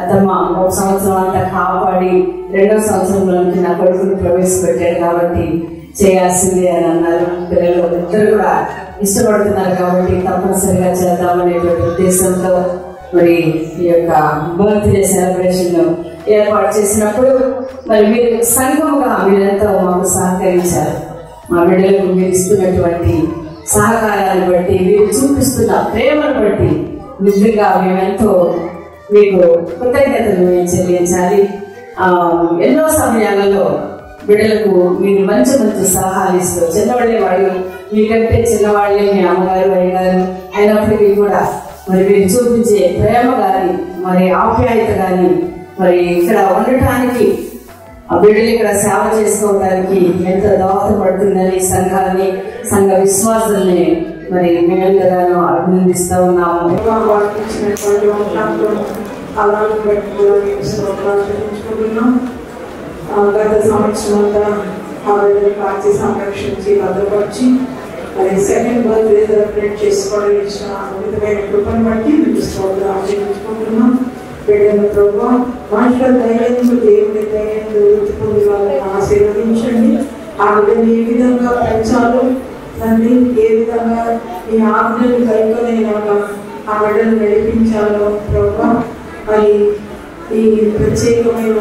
Speaker 7: అతమ్మ 1 సంవత్సరం అంతా కాపాడి 2వ సంవత్సరంలోకి నా కొడుకుని ప్రవేశపెట్టాడు కాబట్టి చేయాల్సిందే అని అన్నారు. పిల్లలు ఇద్దరు కూడా ఇష్టపడుతున్నారు కాబట్టి తప్పనిసరిగా చేద్దామనేటువంటి ఉద్దేశంతో మరి ఈ యొక్క బర్త్డే సెలబ్రేషన్ ఏర్పాటు చేసినప్పుడు మరి మీరు సంఘముగా మీరెంతో మాకు సహకరించారు. మా బిడ్డలకు మీరు ఇస్తున్నటువంటి సహకారాన్ని బట్టి మీరు చూపిస్తున్న ప్రేమను బట్టి నిజంగా మేమెంతో మీకు కృతజ్ఞతలు మేము చెల్లించాలి. ఎన్నో సమయాలలో బిడ్డలకు మీరు మంచి మంచి సలహాలు ఇస్తూ చిన్నవాళ్ళే వాళ్ళు మీకంటే చిన్నవాళ్ళే మీ అమ్మగారు అయ్యగారు అయినప్పటికీ కూడా మరి మీరు చూపించే ప్రేమ కానీ మరి ఆప్యాయత కానీ మరి ఇక్కడ ఉండటానికి ఆ బిడ్డలు ఇక్కడ సేవ చేసుకోవడానికి ఎంత దోహదపడుతుందని సంఘాన్ని సంఘ విశ్వాసాలని మరి మేమెంతగానో అభినందిస్తూ ఉన్నాము.
Speaker 8: గత సంవత్సరం అంతా ఆ బిడ్డలు కాచి సంరక్షించి భద్రపరిచి మరి 2nd బర్త్డే సెలబ్రేట్ చేసుకోవడం ఇచ్చిన అద్భుతమైన కృపను బట్టి మీకు స్తోత్రం ఆచరించుకుంటున్నాం. బిడ్డల ప్రభావ మాస్టర్ ధైర్యంతో దేవుడి ధైర్యంతో వృత్తి పొంది వాళ్ళని ఆశీర్వదించండి. ఆ బిడ్డను ఏ విధంగా పెంచాలో తండ్రి, ఏ విధంగా ఈ ఆజ్ఞలు కైకొనేలాగా ఆ బిడ్డను నడిపించాలో ప్రభావ మరి ఈ ప్రత్యేకమైన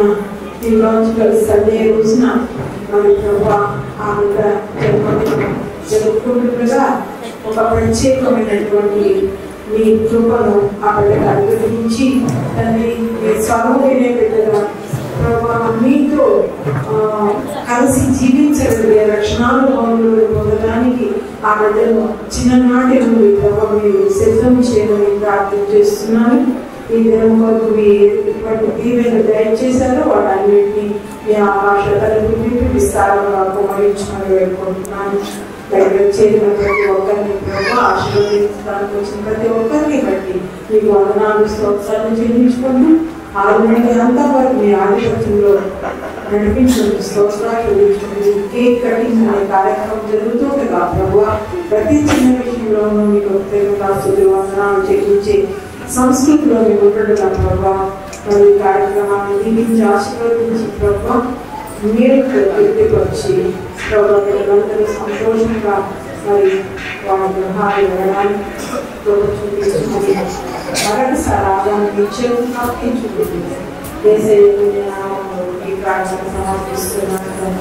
Speaker 8: థియలాజికల్ సండే రోజున మరి ప్రభావ ఆ బిడ్డ జరుపుకుంటుండగా ఒక ప్రత్యేకమైనటువంటి మీ కృపను ఆ బిడ్డకు అనుగ్రహించి తండ్రి స్వరూపినే బిడ్డగా ప్రభావ మీతో కలిసి జీవించగలిగే రక్షణానుభవంలో పొందడానికి ఆ బిడ్డను చిన్ననాటి నుండి ప్రభావ మీరు సిద్ధం చేయమని ప్రార్థన చేస్తున్నాను. ఈ దినం వరకు మీరు దీవెన దయచేశారో వాటన్నింటినీ మీ ఆకాశ తలుపు విస్తారంగా కుమరించమని వేడుకుంటున్నాను. దగ్గర చేరిన ప్రతి ఒక్కరిని ప్రభావ ఆశీర్వదించడానికి వచ్చిన ప్రతి ఒక్కరిని బట్టి మీకు వందనాలు స్తోత్రాలు చెల్లించుకుంటూ 6 నుండి అంతవరకు మీ ఆధిపత్యంలో నడిపించిన స్తోత్రాలు చెల్లించుకుంటూ కేక్ కటింగ్ అనే కార్యక్రమం జరుగుతుండగా ప్రభావ ప్రతి చిన్న విషయంలోనూ మీకు ప్రత్యేక వందనాలు చెల్లించే సంస్కృతిలో మేము ఉండగా ప్రభావ మరి కార్యక్రమాన్ని దీనికి ఆశీర్వదించి ప్రభావ మీరు వ్యక్తిపరిచి ప్రభావ పిల్లలందరూ సంతోషంగా మరి వాళ్ళ గృహాలు వెళ్ళడానికి చూపించుకుని మరొకసారి ఆదాన్ని అర్పించుకుంటుంది. ఈ ప్రార్థన సమర్పిస్తున్నాను.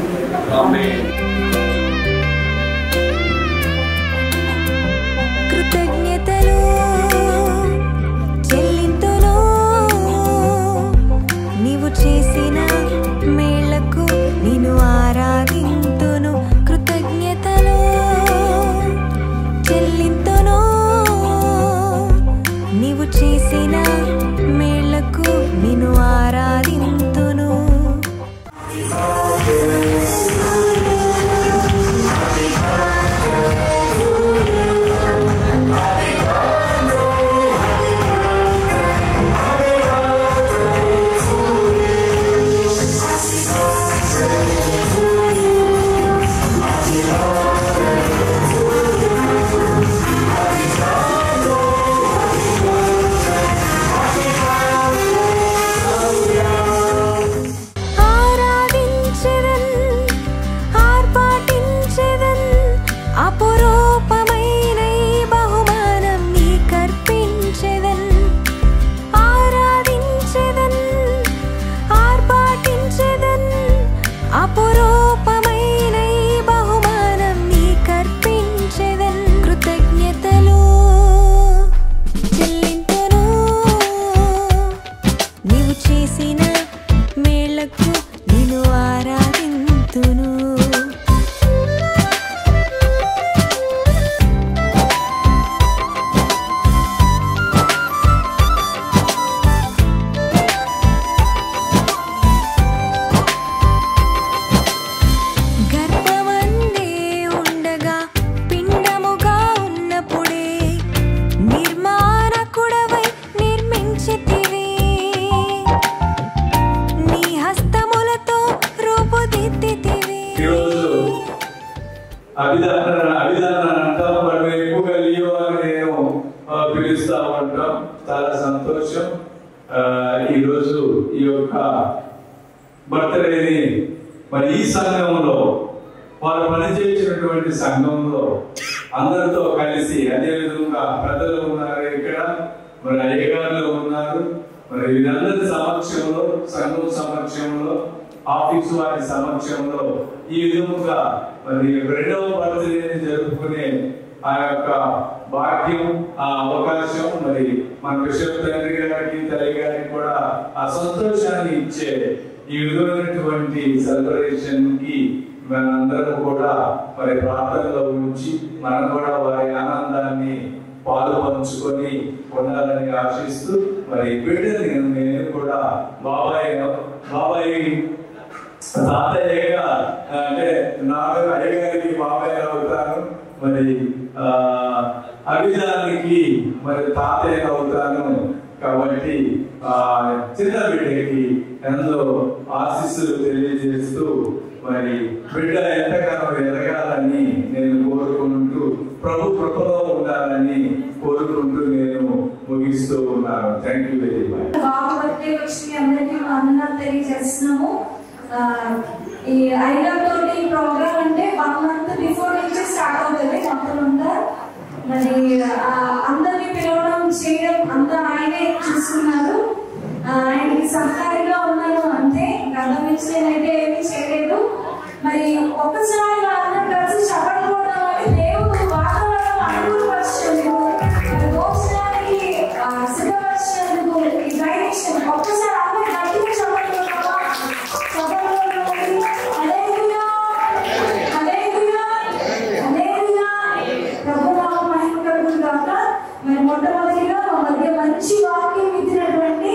Speaker 9: కృతజ్ఞతలు చెల్లింతును నీవు చేసిన మేళ్లకు నిన్ను ఆరాధింతును. కృతజ్ఞతలు చెల్లింతును నీవు చేసిన మేళ్లకు నిన్ను ఆరాధింతును.
Speaker 10: పిలుస్తా ఉంటాం. చాలా సంతోషం. ఈరోజు ఈ యొక్క బర్త్డేని మరి ఈ సంఘంలో వారు పనిచేసినటువంటి సంఘంలో అందరితో కలిసి, అదేవిధంగా ప్రజలు ఉన్నారు ఇక్కడ, మరి అయ్యగారులు ఉన్నారు, మరి వీరందరి సమక్షంలో, సంఘం సమక్షంలో, ఆఫీసు వారి సమక్షంలో ఈ విధముగా మరి 2వ బర్త్డేని జరుపుకునే ఆ యొక్క భాగ్యం, ఆ అవకాశం మరి మన బిషప్ తండ్రి గారికి, తల్లి గారికి కూడా ఆ సంతోషాన్ని ఇచ్చే ఈ విధమైనటువంటి సెలబ్రేషన్ కి మనందరం కూడా మరి ప్రార్థనలో ఉంచి మనం కూడా వారి ఆనందాన్ని పాలు పంచుకొని ఉండాలని ఆశిస్తూ మరి బిడ్డని నేను కూడా బాబాయ్ తాతయ్యగా, అంటే నాకు అయ్యగారికి బాబాయ్ అవుతాను, మరి అభిజానికి మరి తాతయ్య అవుతాను. కాబట్టి చిన్న బిడ్డకి ఎంతో ఆశీస్సులు తెలియజేస్తూ మరి బిడ్డ ఎంతగానో ఎదగాలని నేను కోరుకుంటూ, ప్రభు కృపలో ఉండాలని కోరుకుంటూ నేను ముగిస్తూ ఉన్నాను. Thank you very much.
Speaker 11: Babu birthday వచ్చి అందరికీ వందనాలు తెలియజేస్తున్నాము. ఈ ఐదవతోటి ప్రోగ్రామ్ అంటే 1 month బిఫోర్ నుంచి స్టార్ట్ అవుతుంది మొత్తం అంతా. మరి అందరినీ పిలవడం చేయడం అంతా ఆయనే చూస్తున్నారు. ఆయనకి సహకారిగా ఉన్నాను అంతే, గమనించి నేనైతే ఏమీ చేయలేదు. మరి ఒక్కసారి అందరం కలిసి చెప్పకపోవడం వల్ల దేవుడు వాతావరణం అనుకూలపరిచేందుకు, భోజనానికి సిద్ధపరిచేందుకు ఈ డైరెక్షన్ ఒక్కసారి అందరూ గట్టిగా చెప్పగలుగుతామా? ప్రభునామ మహిమ కలుగును గాక. మరి మొట్టమొదటిగా మా మధ్య మంచి వాక్యం ఇచ్చినటువంటి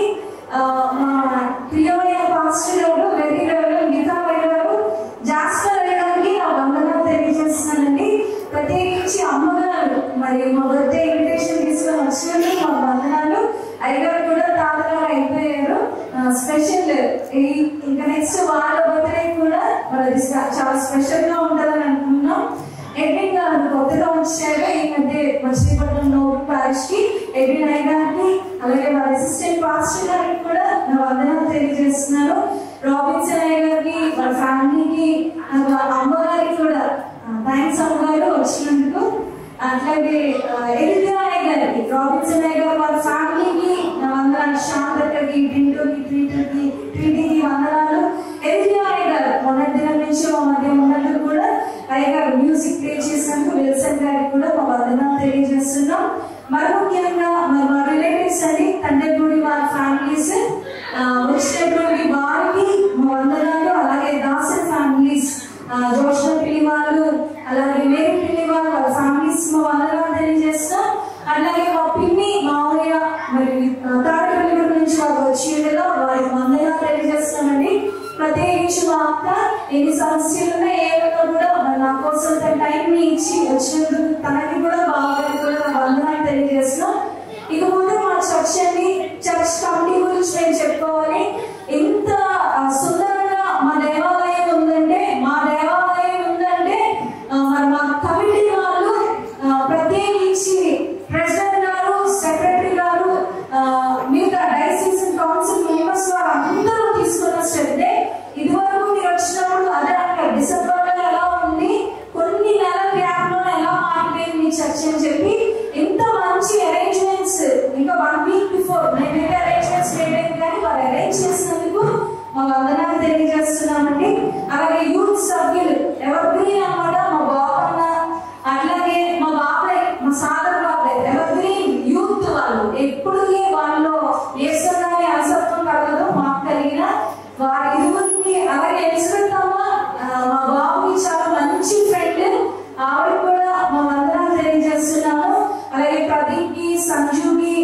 Speaker 11: మా ప్రియమైన పాస్టర్ గారు, వెరీ రెవరెండ్ గీతా గారు, జాస్టర్ గారికి నా వందనాలు తెలియజేస్తున్నానండి. ప్రత్యేకించి అమ్మగారు మరి మా బర్త్డే ఇన్విటేషన్ తీసుకొని వచ్చినందుకు మా వందనాలు. అయ్యగారు కూడా తాతగారు అయిపోయారు. స్పెషల్ ఇంకా నెక్స్ట్ వాళ్ళ బర్త్డే కూడా మరి చాలా స్పెషల్ గా ఉంటుందని అనుకున్నాం. ఎడ్విన్ గారు కొత్తగా వచ్చారు ఈ మధ్య మచిలీపట్నంలో ప్యారిష్ కి. ఎడ్విన్ అయ్య గారికి, అలాగే వాళ్ళ అసిస్టెంట్ పాస్టర్ గారికి కూడా నా వందనాలు తెలియజేస్తున్నాను. రాబిన్సన్ అయ్య గారికి, వాళ్ళ ఫ్యామిలీకి, అమ్మగారికి కూడా థ్యాంక్స్ అమ్మగారు వచ్చినందుకు. అట్లాగే ఎదిగా అయ్య గారికి, రాబిన్సన్ అయ్య గారు వాళ్ళ ఫ్యామిలీకి నా వందనాలు. శాంతకి, టింటోకి, ట్రీటీకి వందనాలు. ఎదిగా అయ్య గారు మొన్నటి దినం నుంచి మా మధ్య ఉన్నందుకు కూడా అయ్యగారు మ్యూజిక్ ప్లే చేసినందుకు విల్సన్ గారికి కూడా మా వందనాలు తెలియజేస్తున్నాం. మరి ముఖ్యంగా మా రిలేటివ్స్ అని తండ్రి వాళ్ళ ఫ్యామిలీస్ వచ్చినటువంటి వారికి మా వందనాలు. అలాగే దాసన్ ఫ్యామిలీస్, జోష్న పిల్లి వాళ్ళు, అలాగే మేరీ పిల్లి వాళ్ళ ఫ్యామిలీస్ మా వందనాలు తెలియజేస్తాం. అలాగే మా పిన్ని మావయ్య మరి తాడపల్లి నుంచి వాళ్ళు వచ్చి వారికి వందనాలు తెలియజేస్తామండి. ప్రత్యేకించి మా అక్క ఎన్ని సమస్యలున్నా ఏమైనా కూడా నా కోసం తన టైం ని ఇచ్చి వచ్చినందుకు తనకి కూడా బాగా కూడా వందనాలు తెలియజేస్తున్నాం. ఇక ముందు మా చర్చ్ కమిటీ గురించి నేను చెప్పుకోవాలి. ఎంత సుందరంగా మా దేవాలయం ఉందంటే మరి మా కమిటీ వాళ్ళు ప్రత్యేకించి ప్రెసిడెంట్ గారు, సెక్రటరీ గారు, మిగతా డైసిస్ కౌన్సిల్ మెంబర్స్ వారు అందరూ తీసుకున్న శ్రద్ధే. ఇదివరకు మీరు వచ్చినప్పుడు అదే డిసెంబర్ లో ఎలా ఉంది, కొన్ని నెలల గ్యాప్ లో ఎలా మారిపోయింది మీ చర్చ అని చెప్పి ఇంత మంచి అరేంజ్మెంట్స్ ఇంకా 1 week బిఫోర్ మేమైతే అరేంజ్మెంట్స్ చేయలేదు, కానీ వారు అరేంజ్ చేసినందుకు మా వందనాలు తెలియజేస్తున్నామండి. అలాగే యూత్ సభ్యులు ఎవరు గ్రీన్ అన్నమాట, మా బాబన్న, అట్లాగే మా బాబాయ్, మా సాగర్ బాబాయ్ ఎవరు గ్రీన్ యూత్ వాళ్ళు. ఎప్పుడు వాళ్ళు ఏసుకునే అసత్వం కలగదు మాకు కలిగిన వారి ఇరువురికి. అలాగే ఎలిజబెత్తమ్మ మా బాబుకి చాలా మంచి ఫ్రెండ్, ఆవిడ కూడా మా వందనాలు తెలియజేస్తున్నాము. అలాగే ప్రదీప్కి, సంజుకి,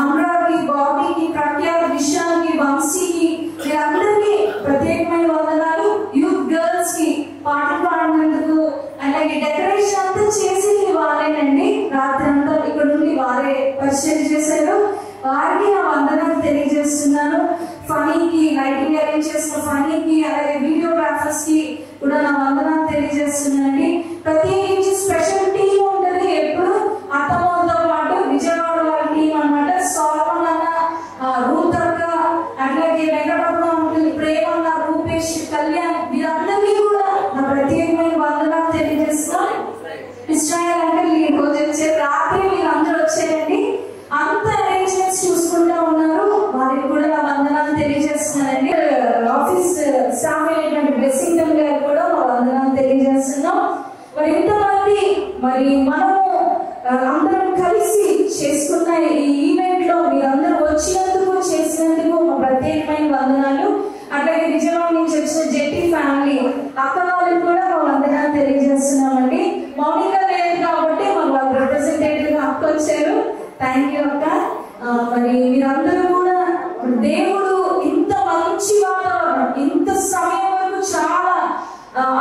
Speaker 11: అమరాకి, బాబీకి, ప్రఖ్యాత్, విశాల్కి, వంశీకి, వీరందరికీ ప్రత్యేకమైన వందనాలు. యూత్ గర్ల్స్ కి పాటలు పాడినందుకు, అలాగే డెకరేషన్ అంతా చేసింది వారేనండి. రాత్రి అంతా ఇక్కడ నుండి వారే పరిచయం చేశారు. వారికి నా వందనాలు తెలియజేస్తున్నాను. ఫనీకి, లైటింగ్ అరేంజ్ చేసిన ఫనీకి, అలాగే వీడియోగ్రాఫర్స్ కి కూడా నా వందనాలు తెలియజేస్తున్నానండి. ప్రత్యేకించి స్పెషల్ టీం ఉంటుంది ఎప్పుడు అత్తమ్మతో పాటు. విజయవాడ కలిసి చేసుకున్న ఈ ఈవెంట్ లో మీరందరూ వచ్చినందుకు చేసినందుకు మా ప్రత్యేకమైన వందనాలు. అట్లాగే విజయవాడ నుంచి వచ్చిన జెట్టి ఫ్యామిలీ అక్క వాళ్ళకి కూడా మా వందనాలు తెలియజేస్తున్నామండి. మౌనిక లేదు కాబట్టి మాకు రిప్రజెంటేటివ్ గా అక్క వచ్చారు. థ్యాంక్ యూ అక్క. మరి మీరందరూ కూడా దేవుడు ఇంత మంచి వాతావరణం, ఇంత సమయం వరకు చాలా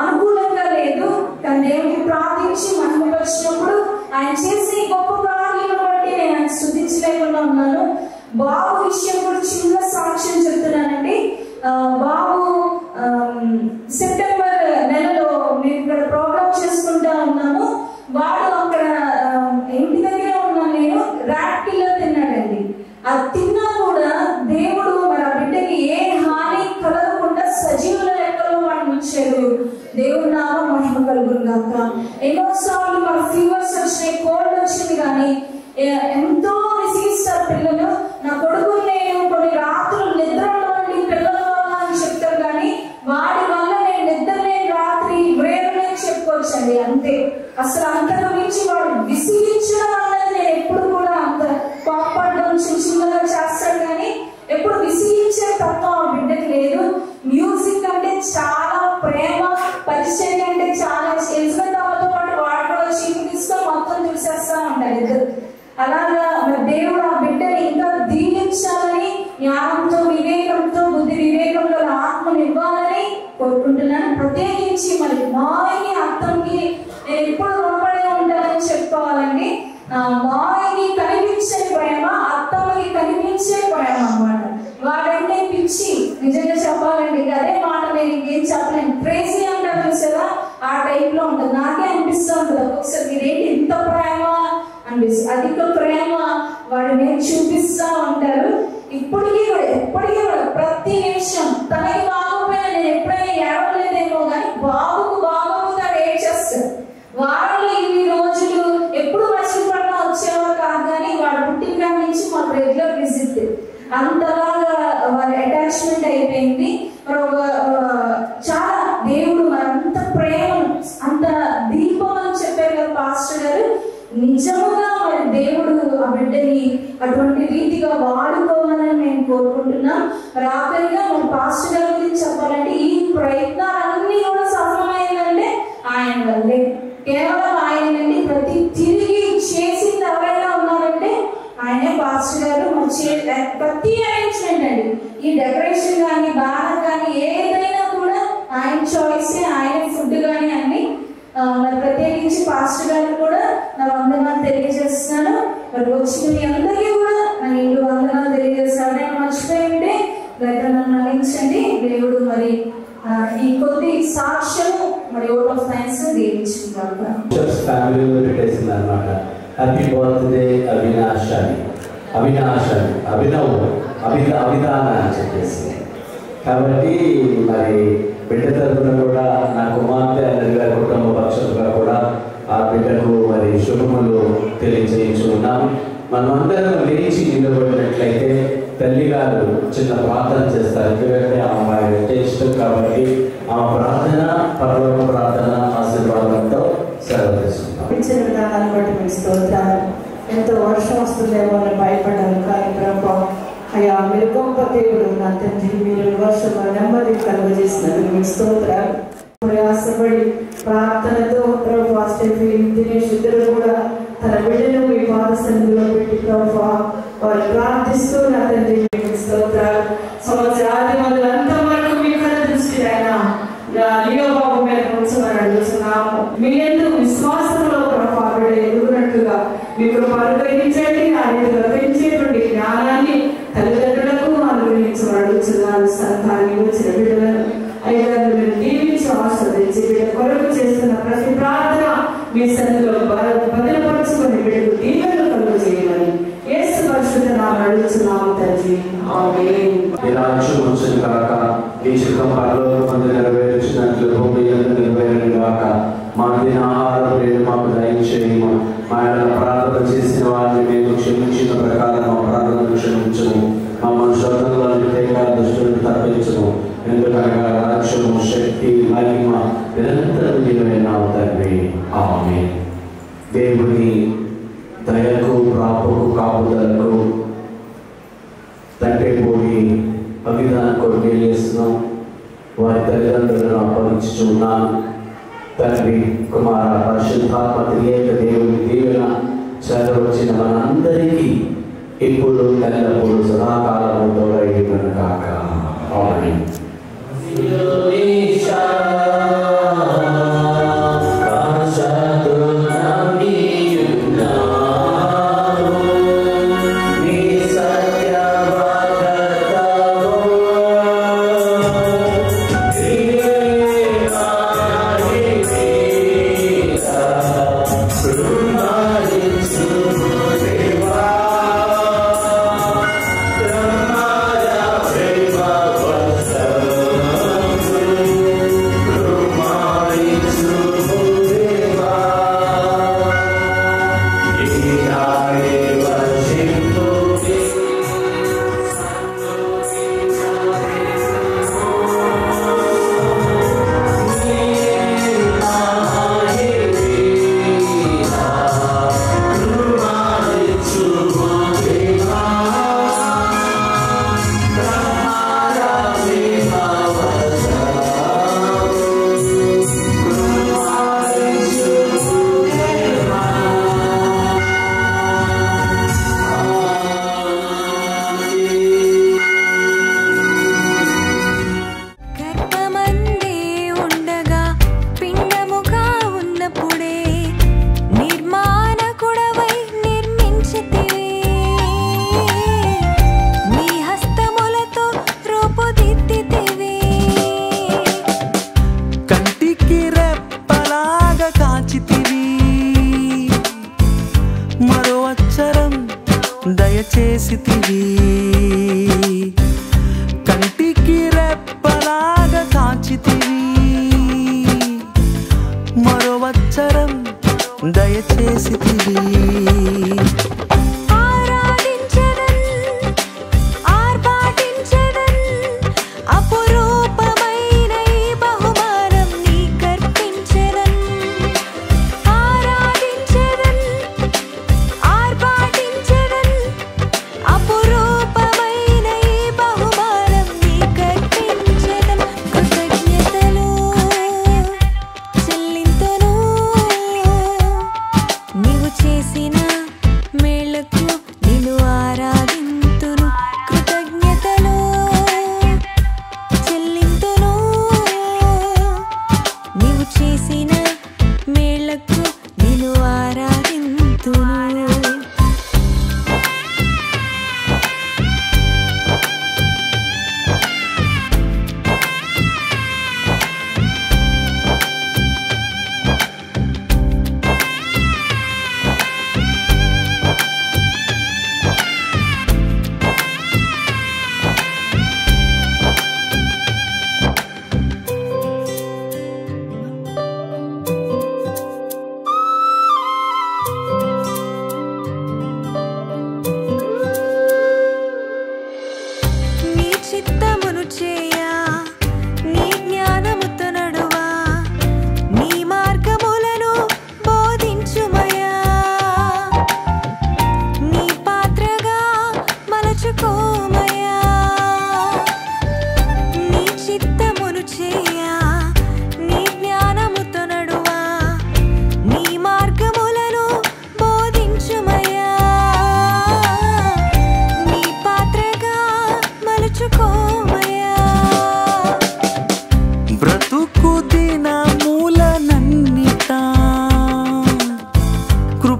Speaker 11: అనుకూలంగా లేదు, కానీ దేవుడికి ప్రార్థించి మహిమపరిచినప్పుడు ఆయన చేసే గొప్ప కార్యాలను బట్టి నేను ఆయన స్తుతించలేకుండా ఉన్నాను. బాబు విషయం కూడా చిన్న సాక్ష్యం చెప్తున్నానండి. బాబు సెప్టెంబర్ నెలలో మేము ఇక్కడ ప్రోగ్రామ్ చేసుకుంటా ఉన్నాము. వాడు అక్కడ ఇంటి దగ్గర ఉన్నాను నేను, ర్యాట్ కిల్లర్ తిన్నాడండి. అది తిన్నా కూడా దేవుడు మరి ఆ బిడ్డకి ఏ హాని కలగకుండా సజీవుల లెక్కలో వాడిని ఉంచాడు. దేవుడు నామం మహిమ కలుగును గాక. ఎన్నోసార్లు మన ఫీవర్స్ వచ్చినాయి, కోల్డ్ వచ్చింది, కానీ ఎంతో విసిగిస్తారు పిల్లలు. నా కొడుకు నేను కొన్ని రాత్రులు నిద్రలో పిల్లల వల్ల అని చెప్తారు, కానీ వాడి వల్ల నేను నిద్ర లేని రాత్రి వేరునే చెప్పుకోవచ్చండి. అంతే, అసలు అంతకు మించి వాడు విసిగించడం అన్నది నేను ఎప్పుడు కూడా అంత కోపడడం చిన్నగా చేస్తాడు, కానీ ఎప్పుడు విసిగించే తత్వం ఆ బిడ్డకి లేదు. మ్యూజిక్ అంటే చాలా ప్రేమ, పరిచయం అంటే చాలా ఎలిజబెత్ అమ్మతో పాటు వాడు కూడా చీపు తీసుకొని మొత్తం చూసేస్తా ఉంటాడు ఇద్దరు. అలాగా మరి దేవుడు ఆ బిడ్డని ఇంకా దీవించాలని, జ్ఞానంతో వివేకంతో బుద్ధి వివేకంలో ఆత్మను ఇవ్వాలని కోరుకుంటున్నాను. ప్రత్యేకించి మరి మాయని అర్థంకి నేను ఎప్పుడు రుణపడే ఉంటానని చెప్పుకోవాలండి. మాయని కనిపించే ప్రేమ, అత్తమ్మకి కనిపించే ప్రేమ అన్నమాట. వాడంటే పిచ్చి, నిజంగా చెప్పాలండి. అదే మాట నేను ఇంకేం చెప్పలేను. క్రేజీ అంటారు చూసారా, ఆ టైప్ లో ఉంటుంది. నాకే అనిపిస్తూ ఉంటుంది ఒక్కొక్కసారి, మీరేంటి ఇంత ప్రేమ అనిపిస్తుంది. అధిక ప్రేమ వాడు నేను చూపిస్తా ఉంటారు. ఇప్పటికీ కూడా ఎప్పటికీ కూడా ప్రతి నిమిషం తనకి బాగోపోయినా నేను ఎప్పుడైనా ఏడవలేదేమో కానీ బాబుకు బాగోతాడు ఏడ్చేస్తాడు. వారంలో ఇన్ని రోజులు ఎప్పుడు మర్చిపోయినా వచ్చేవారు కాదు, కానీ వాడు పుట్టిన నుంచి మాకు రెగ్యులర్ విజిట్. అంతలాగా వారి అటాచ్మెంట్ అయిపోయింది. చాలా దేవుడు మరంత ప్రేమ, అంత దీపం అని చెప్పారు కదా పాస్టర్ గారు. నిజముగా మరి దేవుడు ఆ బిడ్డని అటువంటి రీతిగా వాడుకోవాలని నేను కోరుకుంటున్నా. మరి ఆఖరిగా మన పాస్టర్ గారి గురించి చెప్పాలంటే ఈ ప్రయత్నాలన్నీ కూడా సఫలమైందంటే ఆయన వల్లే, కేవలం ఆయనండి. ప్రతి తిరిగి చేసింది ఎవరైనా ఉన్నారంటే ఆయనే పాస్టర్ గారు. ప్రతి అరేంజ్మెంట్ అండి, ఈ డెకరేషన్ కానీ బ్యానర్ కానీ ఏదైనా కూడా ఆయన చాయిస్, ఆయన ఫుడ్ కానీ అన్ని. మరి ప్రత్యేకించి పాస్టర్ గారు కూడా నా వందనాలు తెలియజేస్తున్నాను. మరి వచ్చిన మీ అందరికీ కూడా నా ఇంటి వందనాలు తెలియజేస్తాను. నేను మర్చిపోయి ఉంటే దగ్గర నన్ను నమ్మించండి. దేవుడు మరి ఈ కొద్ది సాక్ష్యము మరి ఓట్ ఆఫ్ థ్యాంక్స్ దీవించుకున్నాను.
Speaker 3: ఫ్యామిలీలో పెట్టేసింది అనమాట. హ్యాపీ బర్త్డే అవినాష్ అని, అభినవ్ అభిదాన అని చెప్పేసి. కాబట్టి మరి బిడ్డ తరఫున కూడా నా కుమార్తె అన్నదిగా కుటుంబ పక్షులుగా కూడా ఆ బిడ్డకు మరి శుభములు తెలియజేయించుకున్నాము. మనమందరం లేచి నిలబడినట్లయితే తల్లి గారు చిన్న ప్రార్థన చేస్తారు. ఎందుకంటే ఆమె అంటే ఇష్టం కాబట్టి ఆ ప్రార్థన, పరలోక ప్రార్థన ఆశీర్వాదంతో సెలవు తీసుకుంటాం.
Speaker 8: ఇచ్చిన విధానాన్ని బట్టి మీకు స్తోత్రాలు. ఎంతో వర్షం వస్తుందేమో అని భయపడ్డాను, కానీ ప్రభు అయ్యా మీరు గొప్ప దేవుడు. నా తండ్రి, మీరు వర్షంలో నెమ్మది కలుగజేసినందుకు మీకు స్తోత్రాలు. ఆశపడి ప్రార్థనతో ప్రభు దినేష్ ఇద్దరు కూడా తన బిడ్డను మీ పాద సన్నిధిలో పెట్టి ప్రభు వారు ప్రార్థిస్తూ నా తండ్రి మీకు స్తోత్రాలు. సంవత్సరాది మొదలు అంతవరకు మీ కళ దృష్టి ఆయన లియో బాబు మీద ఉంచమని అడుగుతున్నాము. మీ ఎందుకు విశ్వాసంలో ప్రభావం ఎదుగునట్లుగా మీ కృప అనుగ్రహించండి. ఆ రీతిగా పెంచేటువంటి జ్ఞానాన్ని తల్లిదండ్రులకు అనుగ్రహించమని అడుగుతున్నాను. సంఘాన్ని వచ్చిన బిడ్డలను అయ్యా మీరు దీవించి ఆస్వాదించి బిడ్డ కొరకు చేస్తున్న ప్రతి ప్రార్థన మీ సన్నిధిలో బదిలపరుచుకుని బిడ్డకు దీవెనలు కలుగు చేయమని యేసు పరిశుద్ధ నామమున అడుగుతున్నాము తండ్రి. ఆమేన్.
Speaker 3: ఈ రాజ్యం వచ్చును కాక, ఈ చిత్తం పరలోకమందు నెరవేర్చినట్లు భూమి యందు నెరవేరును గాక. మా దిన ఆహారము నేడు మాకు దయచేయము. మా యెడల ప్రార్థన చేసిన వారిని మేము క్షమించిన ప్రకారం మా ప్రార్థనను క్షమించుము. మమ్మల్ని శోధనలోని తేగా దుష్టులను తప్పించుము. ఎందుకనగా రాజ్యము, శక్తి, మహిమ నిరంతరం నీవే నా తండ్రి. ఆమేన్. దేవుని దయకు కృపకు కాపుదలకు తండ్రి పోయి అభిధానం కొరకు చేస్తున్నాం. వారి తల్లిదండ్రులను అప్పగించుచున్నాను. తండ్రి కుమార పరిశుద్ధాత్మ త్రియేక దేవుని దీవెన చదవచ్చిన మనందరికీ ఇప్పుడు ఎల్లప్పుడు సదాకాలము తోడైన కాక. ఆమేన్.
Speaker 12: దయచేసితివి కంటికి రెప్పలాగా కాచితివి మరో వచ్చరం దయచేసితివి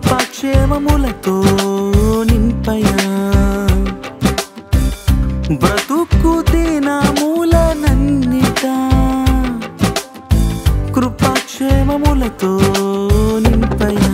Speaker 12: కృపాక్షేమములతో నింపయా బ్రతుకు దినములనన్నిటా కృపాక్షేమములతో నింపయా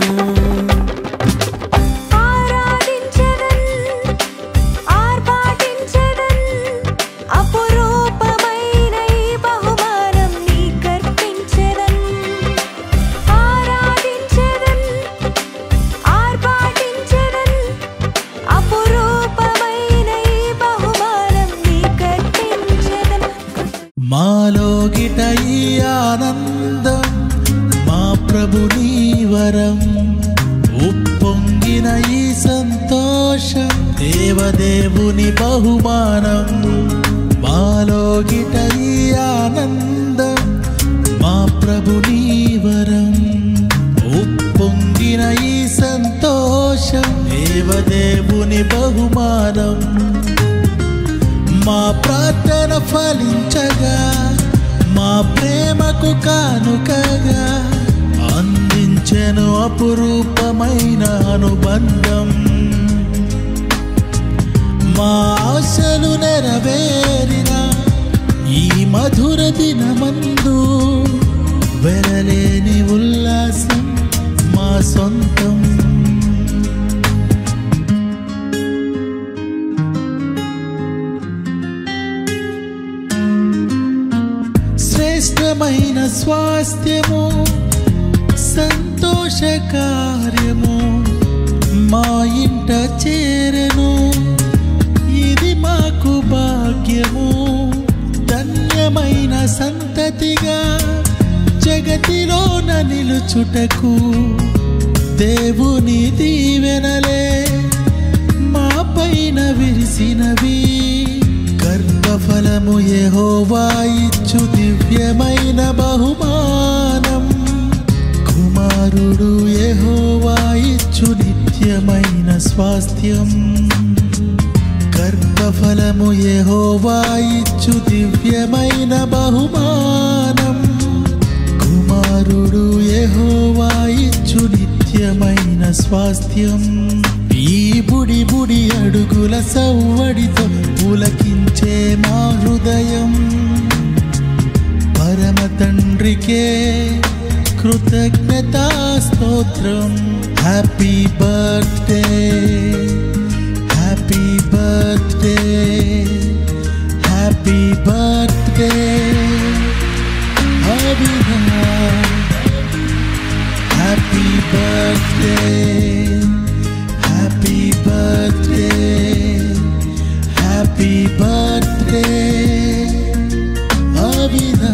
Speaker 13: మాలోగిట ఈ ఆనందం ప్రభుని వరం ఉప్పొంగిన ఈ సంతోషం దేవదేవుని బహుమానం మాలోగిట ఈ ఆనందం మా ప్రభుని వరం ఉప్పొంగిన ఈ సంతోషం దేవదేవుని బహుమానం మా ప్రార్థన ఫలించగా మా ప్రేమకు కానుకగా అందించెను అపురూపమైన అనుబంధం మా ఆశలు నెరవేరిన ఈ మధుర దినమందు వెరలేని ఉల్లాసం మా సొంతం శ్రేష్టమైన స్వాస్థ్యము సంతోష కార్యము మా ఇంట చేరెను ఇది మాకు భాగ్యము ధన్యమైన సంతతిగా జగతిలోన నిలుచుటకు దేవుని దీవెనలే మా పైన విరిసినవి గర్భఫలము యెహోవా ఇచ్చు దివ్యమైన బహుమానం కుమారుడు యెహోవా ఇచ్చు నిత్యమైన స్వాస్థ్యం గర్భఫలము యెహోవా ఇచ్చు దివ్యమైన బహుమానం కుమారుడు యెహోవా ఇచ్చు నిత్యమైన స్వాస్థ్యం ఈ బుడి బుడి అడుగుల సవ్వడితో పులకించే మా హృదయం పరమ తండ్రికే కృతజ్ఞతా స్తోత్రం happy birthday happy birthday happy birthday Abhina happy birthday happy birthday happy birthday Abhina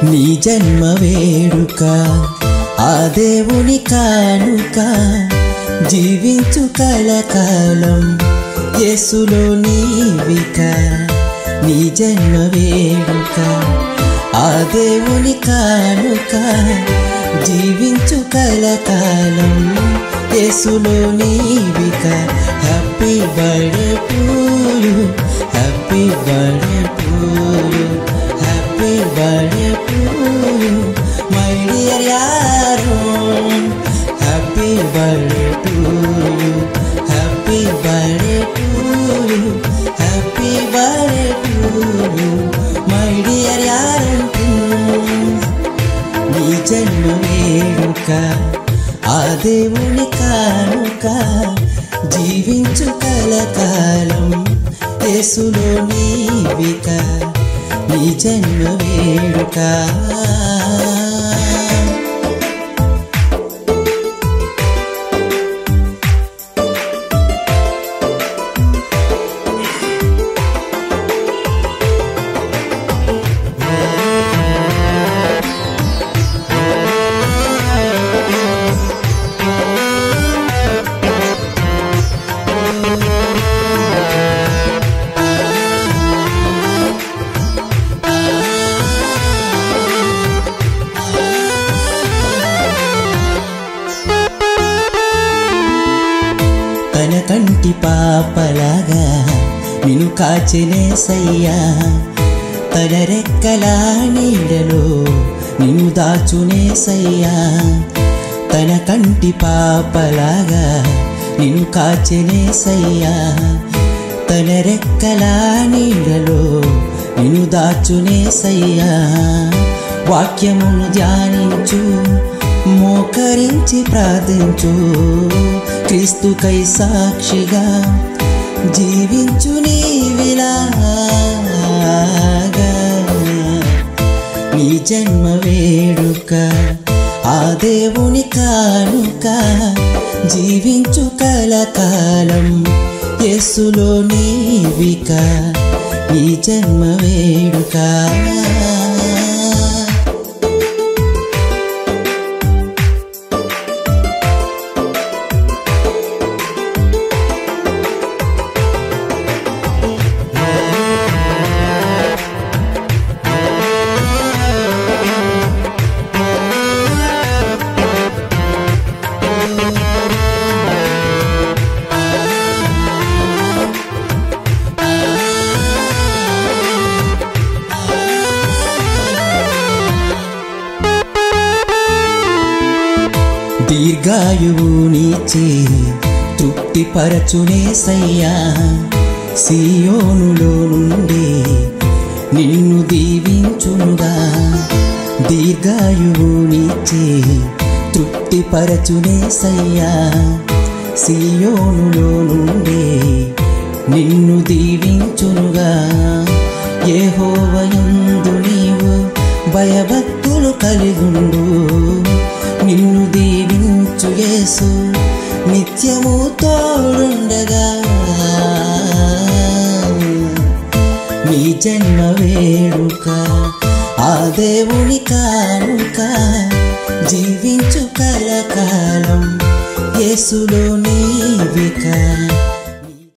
Speaker 14: నీ జన్మ వేడుక ఆ దేవుని కానుక జీవించు కలకాలం యేసులో నీవిక నీ జన్మ వేడుక ఆ దేవుని కానుక జీవించు కలకాలం యేసులో నీవిక happy birthday to you happy birthday to you happy birthday to you my dear Aaron happy birthday to you happy birthday to you happy birthday to you my dear Aaron నీ జన్మ వేడుక ఆ దేవుని కానుక జీవించు కలకాలం యేసులో నీవిక నీ జన్మ వేడుక తన కంటి పాపలాగా నిన్ను కాచెనేసయ్యా తన రెక్కల నీడలో నిన్ను దాచునేసయ్యా తన కంటి పాపలాగా నిన్ను కాచెనేసయ్యా తన రెక్కల నీడలో నిన్ను దాచునేసయ్యా వాక్యమును ధ్యానించు మోకరించి ప్రార్థించు, క్రీస్తుకై సాక్షిగా జీవించు నీవిలాగా. నీ జన్మ వేడుక ఆ దేవుని కానుక, జీవించు కలకాలం యేసులో నీవిక. నీ జన్మ వేడుక దీర్ఘాయువు నీచే తృప్తిపరచునేసయ్యా. సియోనులో నుండి నిన్ను దీవించునుగా. దీర్ఘాయువు నీచే తృప్తిపరచునేసయ్యా. సియోనులో నుండి నిన్ను దీవించునుగా. యెహోవాయందు నీవు భయభక్తులు కలిగుండు, నిన్ను దీవించు యేసు నిత్యము తోడుండగా. నీ జన్మ వేడుక ఆ దేవుని కానుక, జీవించు కలకాలం యేసులో నీవిక.